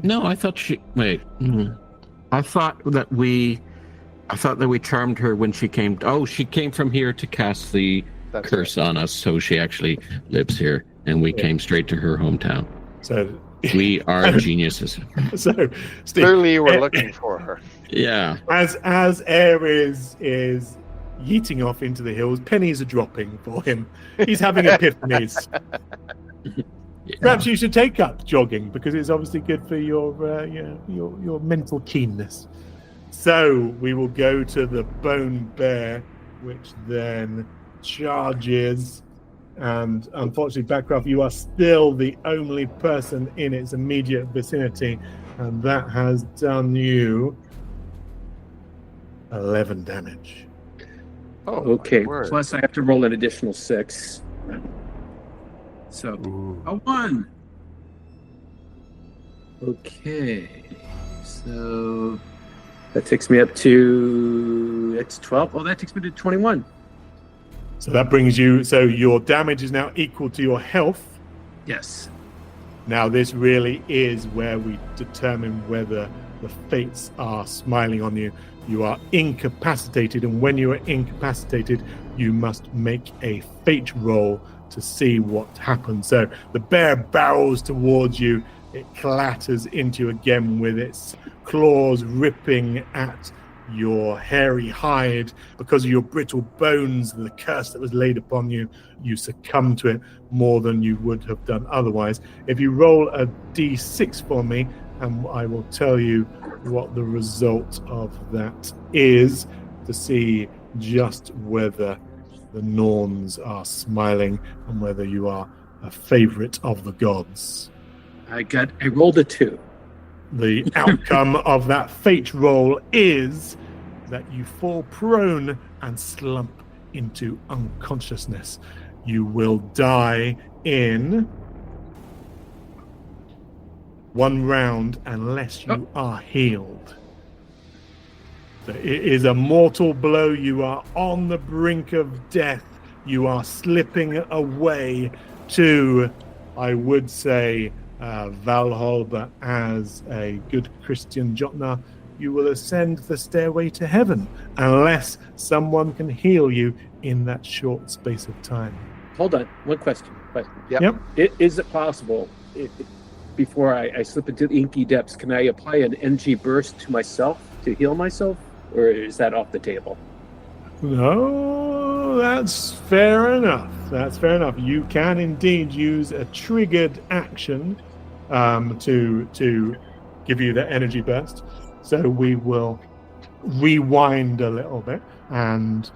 B: No, I thought she... Wait. I thought that we charmed her when she came. Oh, she came from here to cast the curse on us, so she actually lives here, and we came straight to her hometown.
A: So
B: we are geniuses.
A: So Steve,
C: clearly you were looking for her.
B: Yeah.
A: As air is yeeting off into the hills, pennies are dropping for him. He's having epiphanies. Perhaps you should take up jogging because it's obviously good for your mental keenness. So we will go to the bone bear, which then charges. And unfortunately, Bakrauf, you are still the only person in its immediate vicinity, and that has done you 11 damage.
C: Oh,
H: okay. Plus, I have to roll an additional 6. So, a 1. Okay. So, that takes me up to... That's 12. Oh, that takes me to 21.
A: So that brings you... So your damage is now equal to your health.
H: Yes.
A: Now, this really is where we determine whether the fates are smiling on you. You are incapacitated, and when you are incapacitated, you must make a fate roll to see what happens. So the bear barrels towards you. It clatters into you again with its claws ripping at your hairy hide. Because of your brittle bones and the curse that was laid upon you, you succumb to it more than you would have done otherwise. If you roll a d6 for me, and I will tell you what the result of that is to see just whether the Norns are smiling and whether you are a favorite of the gods.
H: I rolled a 2.
A: The outcome of that fate roll is that you fall prone and slump into unconsciousness. You will die in 1 round unless you are healed. So it is a mortal blow. You are on the brink of death. You are slipping away to, I would say, Valhalla, but as a good Christian Jötnar, you will ascend the stairway to heaven unless someone can heal you in that short space of time.
H: Hold on. One question.
A: Yep.
H: Is it possible, before I slip into the inky depths, can I apply an energy burst to myself to heal myself? Or is that off the table?
A: No, that's fair enough. You can indeed use a triggered action to give you the energy burst. So we will rewind a little bit, and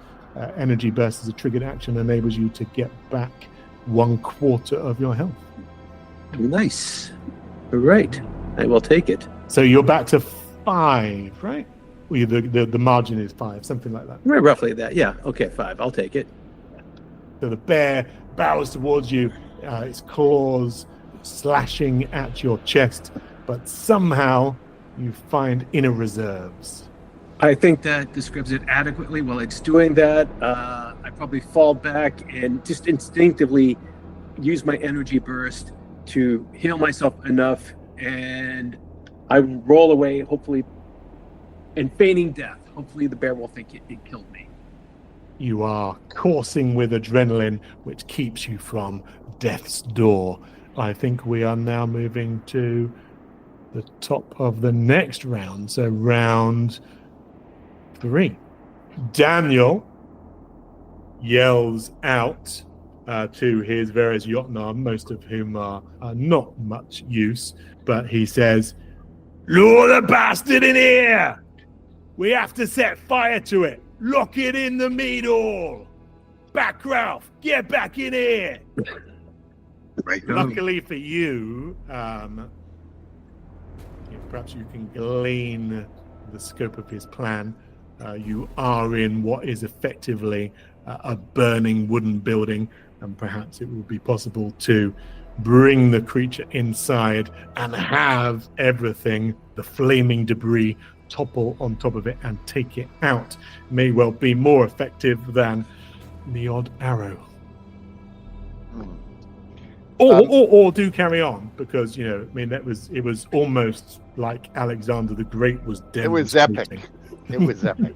A: energy burst as a triggered action enables you to get back 1/4 of your health.
H: Nice. All right. I will take it.
A: So you're back to 5, right? Well, the margin is 5, something like that.
H: Roughly that. Yeah. Okay, 5. I'll take it.
A: So the bear barrels towards you, its claws slashing at your chest, but somehow you find inner reserves.
H: I think that describes it adequately. While it's doing that, I probably fall back and just instinctively use my energy burst to heal myself enough, and I roll away, hopefully, and feigning death. Hopefully the bear will think it killed me.
A: You are coursing with adrenaline, which keeps you from death's door. I think we are now moving to the top of the next round, so round 3. Daniel yells out to his various Jötnar, most of whom are not much use, but he says, "Lure the bastard in here! We have to set fire to it! Lock it in the meat hall! Bakrauf, get back in here!"
B: Right.
A: Luckily for you, perhaps you can glean the scope of his plan. You are in what is effectively a burning wooden building, and perhaps it will be possible to bring the creature inside and have everything, the flaming debris, topple on top of it and take it out. May well be more effective than the odd arrow. Or do carry on, because it was almost like Alexander the Great was
C: It was
A: demonstrating.
C: epic. It was epic.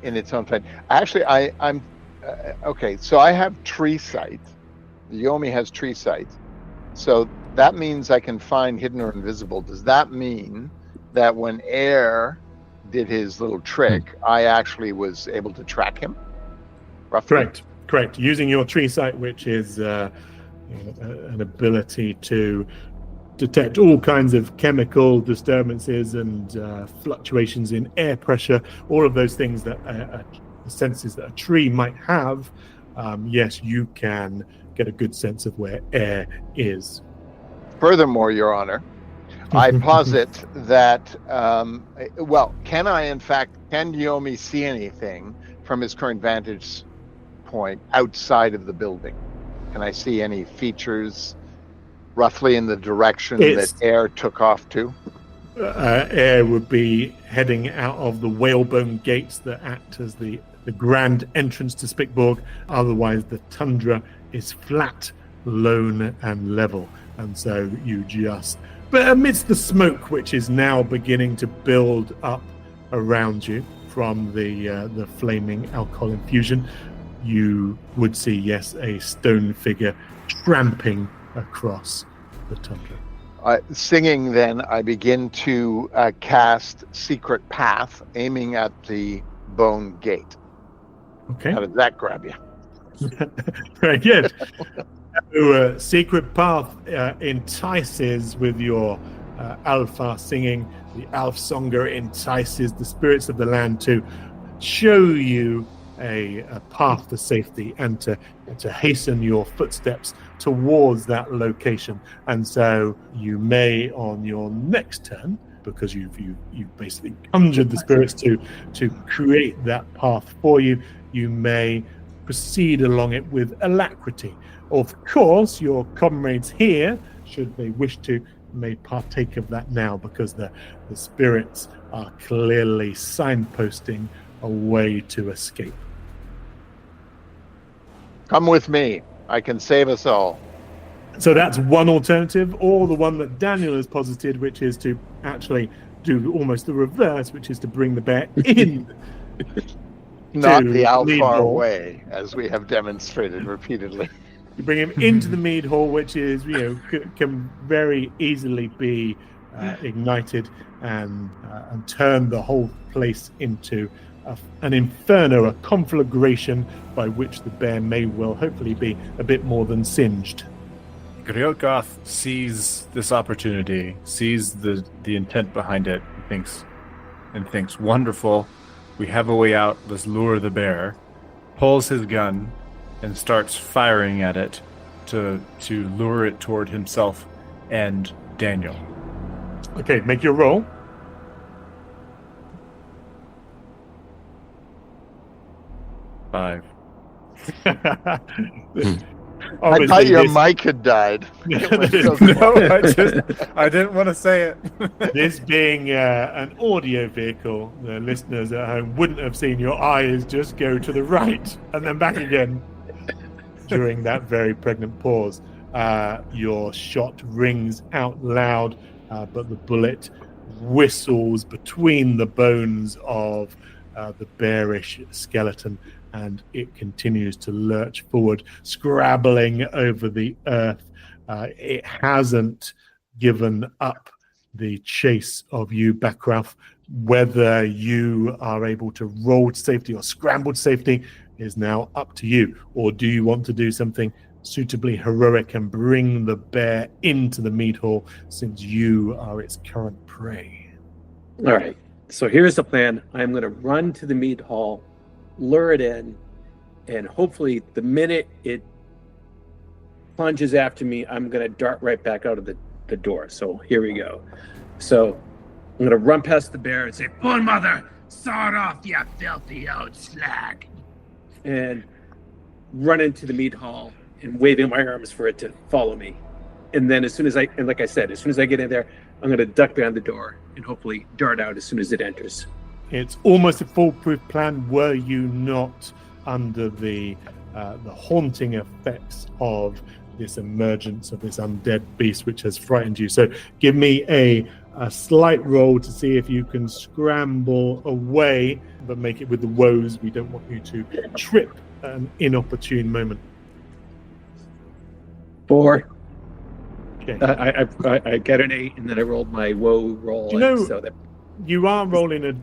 C: In its own time. Actually, I'm okay. So I have tree sight. Yomi has tree sight. So that means I can find hidden or invisible. Does that mean that when Air did his little trick, I actually was able to track him? Roughly?
A: Correct. Using your tree sight, which is an ability to detect all kinds of chemical disturbances and fluctuations in air pressure, all of those things that the senses that a tree might have. Yes, you can get a good sense of where Air is.
C: Furthermore, Your Honor, I posit that, can Yomi see anything from his current vantage point outside of the building? Can I see any features roughly in the direction that Air took off to?
A: Air would be heading out of the whalebone gates that act as the grand entrance to Spickborg. Otherwise, the tundra is flat, lone, and level. And so but amidst the smoke, which is now beginning to build up around you from the flaming alcohol infusion, you would see, yes, a stone figure tramping across the tundra.
C: Singing, then, I begin to cast Secret Path, aiming at the bone gate.
A: Okay.
C: How did that grab you?
A: Very good. So, Secret Path entices with your Alpha singing. The Alfsonger entices the spirits of the land to show you a path to safety and to hasten your footsteps towards that location. And so you may, on your next turn, because you've basically conjured the spirits to create that path for you, you may proceed along it with alacrity. Of course, your comrades here, should they wish to, may partake of that now, because the spirits are clearly signposting a way to escape.
C: Come with me. I can save us all.
A: So that's one alternative, or the one that Daniel has posited, which is to actually do almost the reverse, which is to bring the bear in.
C: Not the Alfar way, as we have demonstrated repeatedly.
A: You bring him into the mead hall, which is, can very easily be ignited and turn the whole place into an inferno, a conflagration by which the bear may well hopefully be a bit more than singed.
E: Griogoth sees this opportunity, sees the intent behind it, and thinks, wonderful, we have a way out, let's lure the bear, pulls his gun, and starts firing at it to lure it toward himself and Daniel.
A: Okay, make your roll.
E: Five.
C: I thought your mic had died.
E: No, I didn't want to say it.
A: This being an audio vehicle, the listeners at home wouldn't have seen your eyes just go to the right and then back again during that very pregnant pause. Your shot rings out loud, but the bullet whistles between the bones of the bearish skeleton, and it continues to lurch forward, scrabbling over the earth. It hasn't given up the chase of you, Bakrauf. Whether you are able to roll to safety or scramble to safety is now up to you. Or do you want to do something suitably heroic and bring the bear into the mead hall, since you are its current prey?
H: All right. So here's the plan. I'm going to run to the mead hall, lure it in, and hopefully the minute it plunges after me, I'm going to dart right back out of the door. So here we go. So I'm going to run past the bear and say,
G: "Bull mother, sawed off, you filthy old slag,"
H: and run into the mead hall and waving my arms for it to follow me. And then as soon as I get in there, I'm going to duck behind the door and hopefully dart out as soon as it enters.
A: It's almost a foolproof plan were you not under the haunting effects of this emergence of this undead beast which has frightened you. So give me a a slight roll to see if you can scramble away, but make it with the woes. We don't want you to trip at an inopportune moment.
H: 4.
A: Okay.
H: I get an 8, and then I rolled my woe roll.
A: Do you know,
H: so that
A: you are rolling a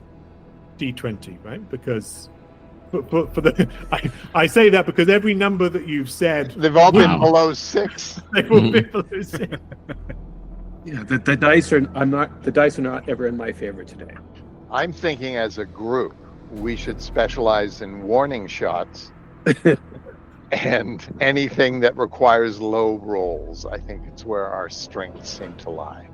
A: d20, right? Because for the I say that because every number that you've said,
C: they've all been below 6.
A: They've all been below 6.
H: Yeah, the dice are not ever in my favor today.
C: I'm thinking as a group, we should specialize in warning shots and anything that requires low rolls. I think it's where our strengths seem to lie.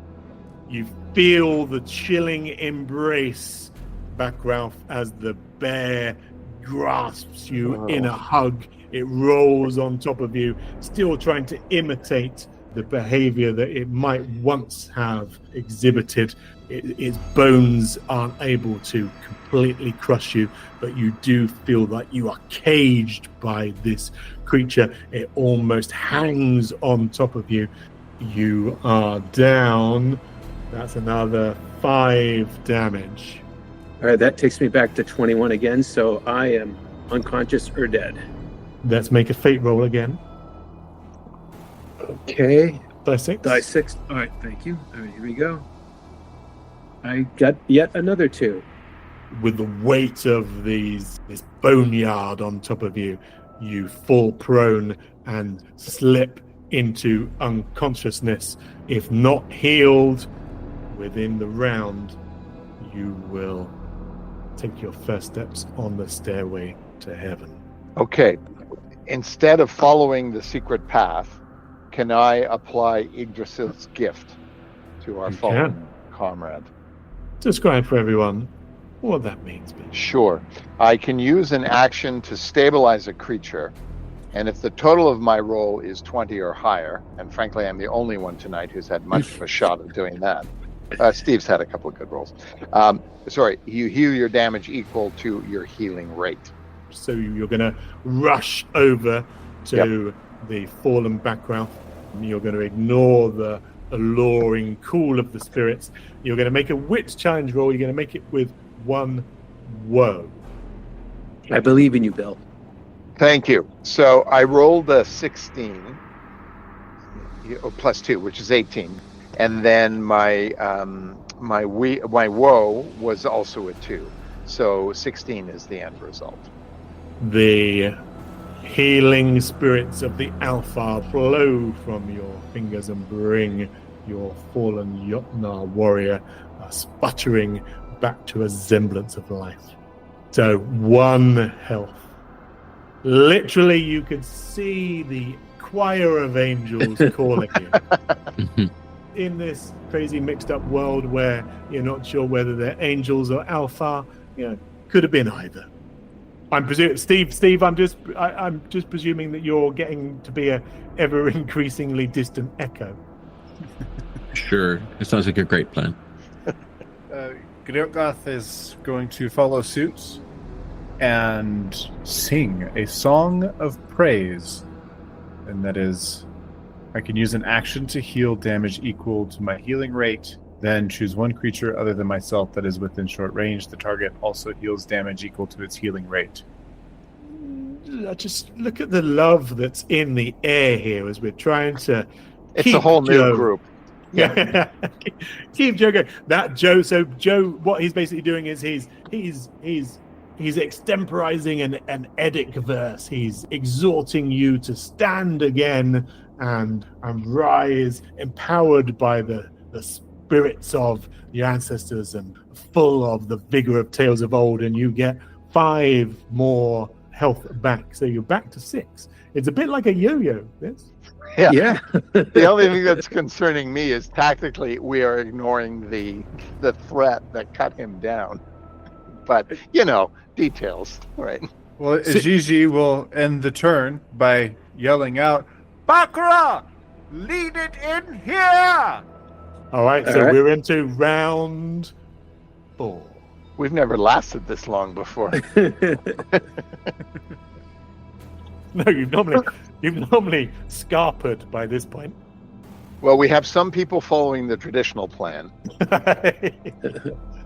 A: You feel the chilling embrace, Bakrauf, as the bear grasps you in a hug. It rolls on top of you, still trying to imitate the behavior that it might once have exhibited. Its bones aren't able to completely crush you, but you do feel like you are caged by this creature. It almost hangs on top of you. You are down. That's another 5 damage.
H: All right, that takes me back to 21 again, so I am unconscious or dead.
A: Let's make a fate roll again.
H: Okay.
A: Die 6.
H: Die 6. All right, thank you. All right, here we go. I got yet another 2.
A: With the weight of this boneyard on top of you, you fall prone and slip into unconsciousness. If not healed within the round, you will take your first steps on the stairway to heaven.
C: Okay. Instead of following the secret path, can I apply Yggdrasil's gift to our fallen comrade?
A: Describe for everyone what that means, please.
C: Sure. I can use an action to stabilize a creature, and if the total of my roll is 20 or higher, and frankly I'm the only one tonight who's had much of a shot at doing that. Steve's had a couple of good rolls. You heal your damage equal to your healing rate.
A: So you're going to rush over to the fallen background. You're going to ignore the alluring call of the spirits. You're going to make a wit challenge roll. You're going to make it with 1 woe.
H: I believe in you, Bill.
C: Thank you. So I rolled a 16 plus 2, which is 18, and then my woe was also a 2. So 16 is the end result.
A: The healing spirits of the Alpha flow from your fingers and bring your fallen Jötunn warrior sputtering back to a semblance of life. So 1 health. Literally, you could see the choir of angels calling you. In this crazy mixed up world where you're not sure whether they're angels or Alpha, could have been either. I'm presuming, Steve. I'm just presuming that you're getting to be a ever increasingly distant echo.
B: Sure, it sounds like a great plan.
E: Gilgoth is going to follow suit and sing a song of praise, and that is, I can use an action to heal damage equal to my healing rate. Then choose 1 creature other than myself that is within short range. The target also heals damage equal to its healing rate.
A: Just look at the love that's in the air here as we're trying to.
C: It's a whole new group.
A: Yeah, keep Joe going. That Joe. So Joe, what he's basically doing is he's extemporizing an Edic verse. He's exhorting you to stand again and rise, empowered by the spirits of your ancestors and full of the vigor of tales of old, and you get 5 more health back, so you're back to 6. It's a bit like a yo-yo. Yes.
C: Yeah. The only thing that's concerning me is tactically we are ignoring the threat that cut him down, but details, right?
E: Well, Gigi will end the turn by yelling out, "Bakra, lead it in here!"
A: All right, so we're into round 4.
C: We've never lasted this long before.
A: No, you've normally scarpered by this point.
C: Well, we have some people following the traditional plan.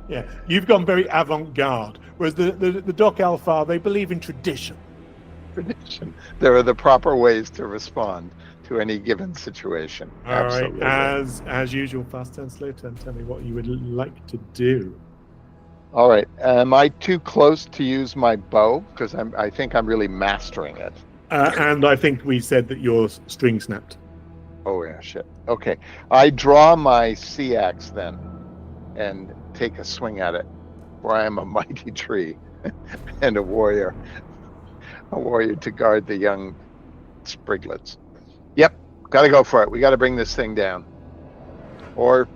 A: Yeah, you've gone very avant-garde, whereas the Doc Alpha, they believe in tradition.
C: Tradition. There are the proper ways to respond to any given situation.
A: All
C: Absolutely.
A: right, as usual, fast turn, slow turn. Tell me what you would like to do.
C: All right. Am I too close to use my bow? Because I think I'm really mastering it.
A: And I think we said that your string snapped.
C: Oh yeah, shit. Okay. I draw my sea axe then and take a swing at it, for I am a mighty tree and a warrior to guard the young spriglets. Yep, gotta go for it. We gotta bring this thing down. Or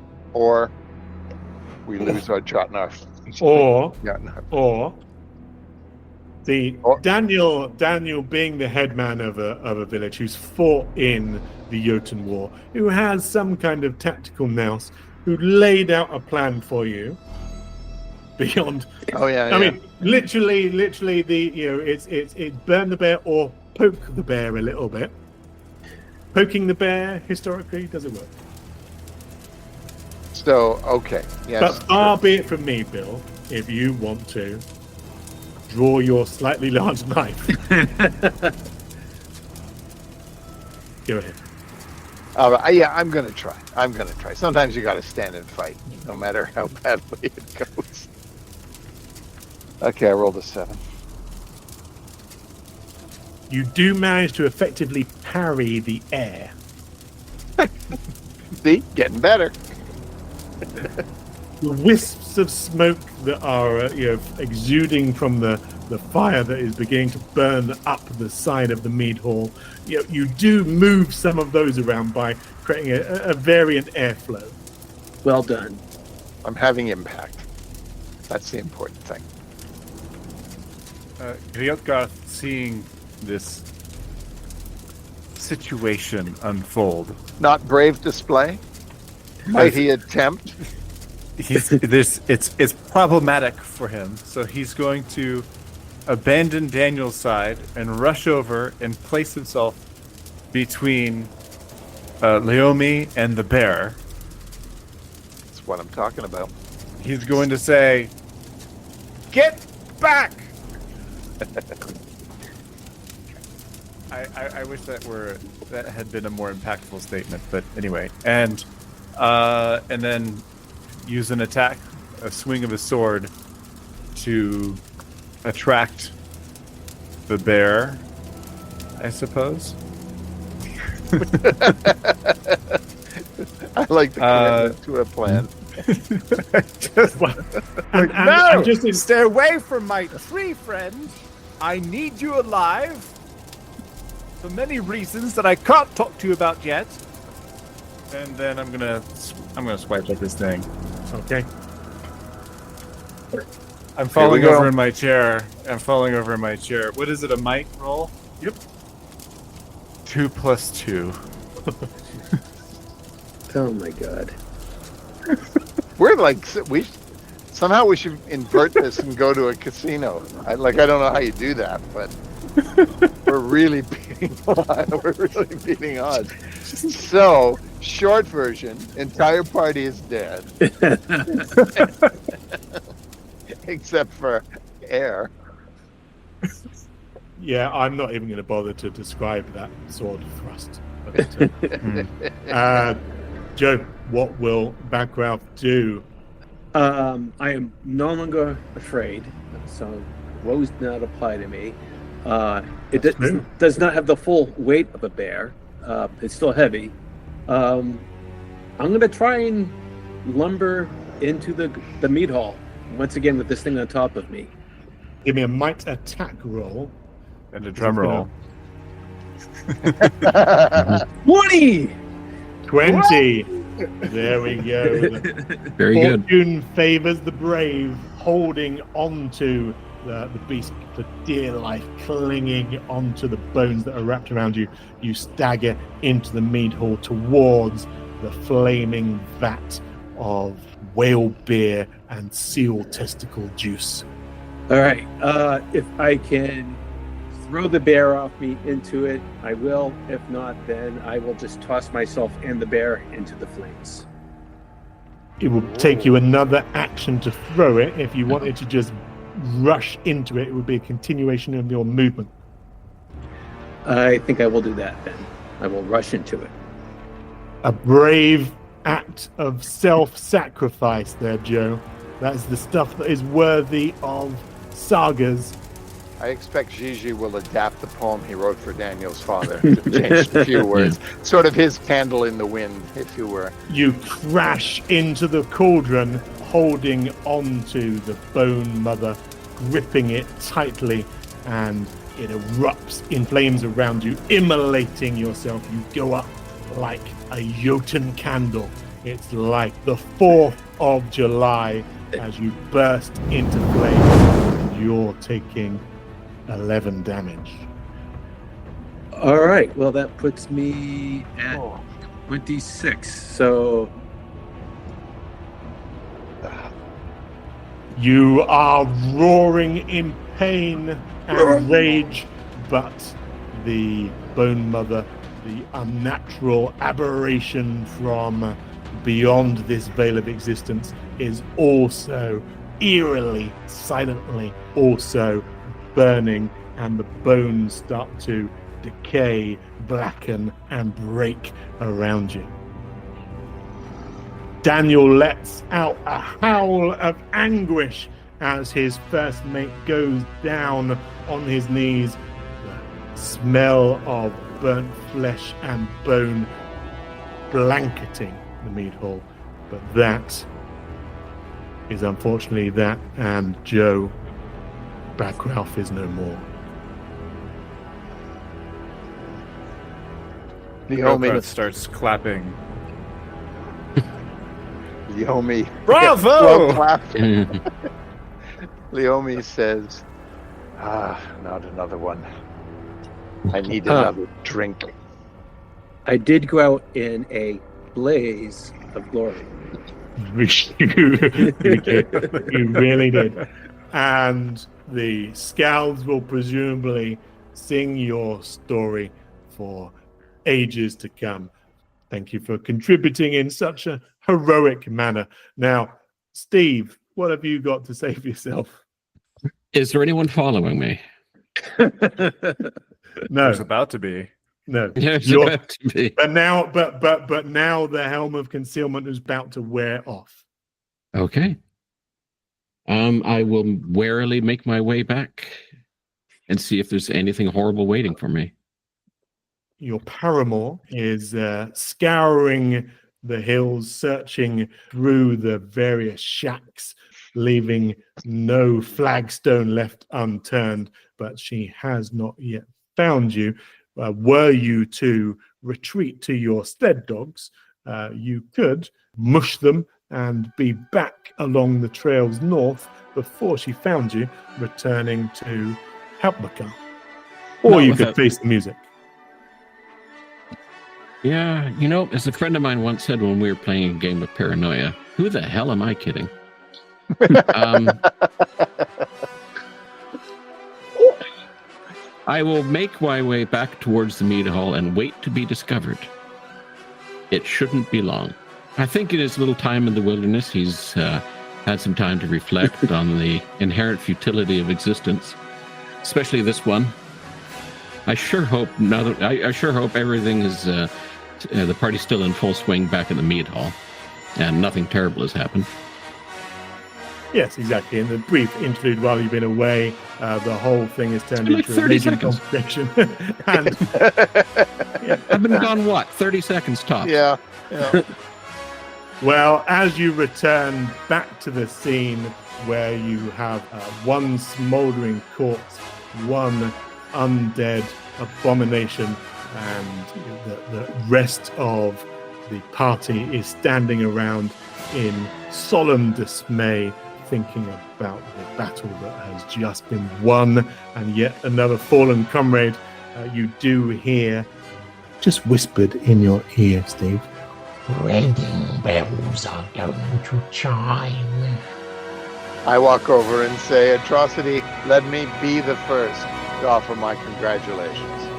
C: we lose our Jotnar.
A: Or Daniel being the headman of a village who's fought in the Jötunn War, who has some kind of tactical nous, who laid out a plan for you beyond.
C: Oh yeah.
A: I mean, literally, it's burn the bear or poke the bear a little bit. Poking the bear historically doesn't work.
C: So okay, yes.
A: But far be it from me, Bill, if you want to draw your slightly large knife. Go ahead.
C: Yeah, I'm gonna try. Sometimes you gotta stand and fight, no matter how badly it goes. Okay, I rolled a 7.
A: You do manage to effectively parry the air.
C: See, getting better.
A: The wisps of smoke that are exuding from the fire that is beginning to burn up the side of the mead hall. You do move some of those around by creating a variant airflow.
H: Well done.
C: I'm having impact. That's the important thing.
E: Griotgarth, seeing this situation unfold,
C: Not brave display. Mighty attempt.
E: It's problematic for him, so he's going to abandon Daniel's side and rush over and place himself between Leomi and the bear.
C: That's what I'm talking about.
E: He's going to say, "Get back!" I wish that had been a more impactful statement, but anyway, and then use an attack, a swing of his sword, to attract the bear, I suppose.
C: I like the commitment to a plan.
E: Stay away from my tree, friend. I need you alive for many reasons that I can't talk to you about yet. And then I'm gonna swipe at this thing.
A: Okay.
E: I'm falling over in my chair. What is it? A might roll?
A: Yep.
E: 2 + 2.
H: Oh my god.
C: We're like we should invert this and go to a casino. I don't know how you do that, but we're really beating odds. So, short version, entire party is dead. Except for air.
A: Yeah, I'm not even going to bother to describe that sword thrust. Joe, what will Bakrauf do?
H: I am no longer afraid, so woes not apply to me. It does not have the full weight of a bear. It's still heavy. I'm going to try and lumber into the meat hall once again with this thing on top of me.
A: Give me a might attack roll.
E: And a drum roll.
H: 20!
A: 20. There we go.
B: Very good.
A: Fortune favors the brave, holding onto the beast, the dear life clinging onto the bones that are wrapped around you. You stagger into the mead hall towards the flaming vat of whale beer and seal testicle juice.
H: All right. If I can throw the bear off me into it, I will. If not, then I will just toss myself and the bear into the flames.
A: It will take you another action to throw it. If you wanted to just rush into it, it would be a continuation of your movement.
H: I think I will do that then. I will rush into it.
A: A brave act of self-sacrifice there, Joe. That's the stuff that is worthy of sagas.
C: I expect Gigi will adapt the poem he wrote for Daniel's father to change a few words. Sort of his candle in the wind, if you were.
A: You crash into the cauldron, holding onto the bone mother, gripping it tightly, and it erupts in flames around you, immolating yourself. You go up like a jötunn candle. It's like the 4th of July as you burst into flames. You're taking 11 damage.
H: All right. Well, that puts me at 26. So
A: you are roaring in pain and rage, but the bone mother, the unnatural aberration from beyond this veil of existence, is also eerily, silently also burning, and the bones start to decay, blacken, and break around you. Daniel lets out a howl of anguish as his first mate goes down on his knees. The smell of burnt flesh and bone blanketing the mead hall. But that is unfortunately that, and Joe, Bakrauf is no more.
C: Leomi
E: starts clapping.
C: Leomi.
E: Bravo!
C: Well clapped. Leomi says, not another one. I need another drink.
H: I did go out in a blaze of glory.
A: You really did. And the Scouts will presumably sing your story for ages to come. Thank you for contributing in such a heroic manner. Now, Steve, what have you got to say for yourself?
B: Is there anyone following me?
A: No.
E: There's about to be.
A: No.
B: There's about to be.
A: But now the helm of concealment is about to wear off.
B: Okay. I will warily make my way back and see if there's anything horrible waiting for me.
A: Your paramour is scouring the hills, searching through the various shacks, leaving no flagstone left unturned, but she has not yet found you. Were you to retreat to your sled dogs, you could mush them and be back along the trails north before she found you, returning to help the car. Or you could face the music.
B: Yeah, you know, as a friend of mine once said when we were playing a game of Paranoia, who the hell am I kidding? I will make my way back towards the mead hall and wait to be discovered. It shouldn't be long. I think in his little time in the wilderness, he's had some time to reflect on the inherent futility of existence, especially this one. I sure hope everything is the party's still in full swing back in the mead hall, and nothing terrible has happened.
A: Yes, exactly. In the brief interlude while you've been away, the whole thing has turned
B: Like
A: into
B: 30
A: a raging
B: seconds.
A: conversation. And
B: I've been gone, what, 30 seconds tops?
C: Yeah.
A: well, as you return back to the scene where you have one smoldering corpse, one undead abomination, and the rest of the party is standing around in solemn dismay, thinking about the battle that has just been won and yet another fallen comrade. You do hear, just whispered in your ear, Steve,
I: Wedding bells are going to chime.
C: I walk over and say, Atrocity, let me be the first. to offer my congratulations.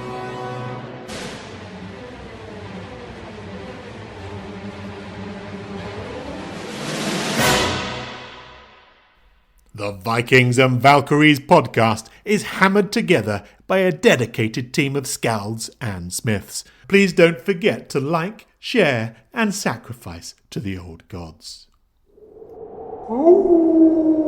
A: The Vikings and Valkyries podcast is hammered together by a dedicated team of Skalds and Smiths. Please don't forget to like, share, and sacrifice to the old gods.
F: Oh.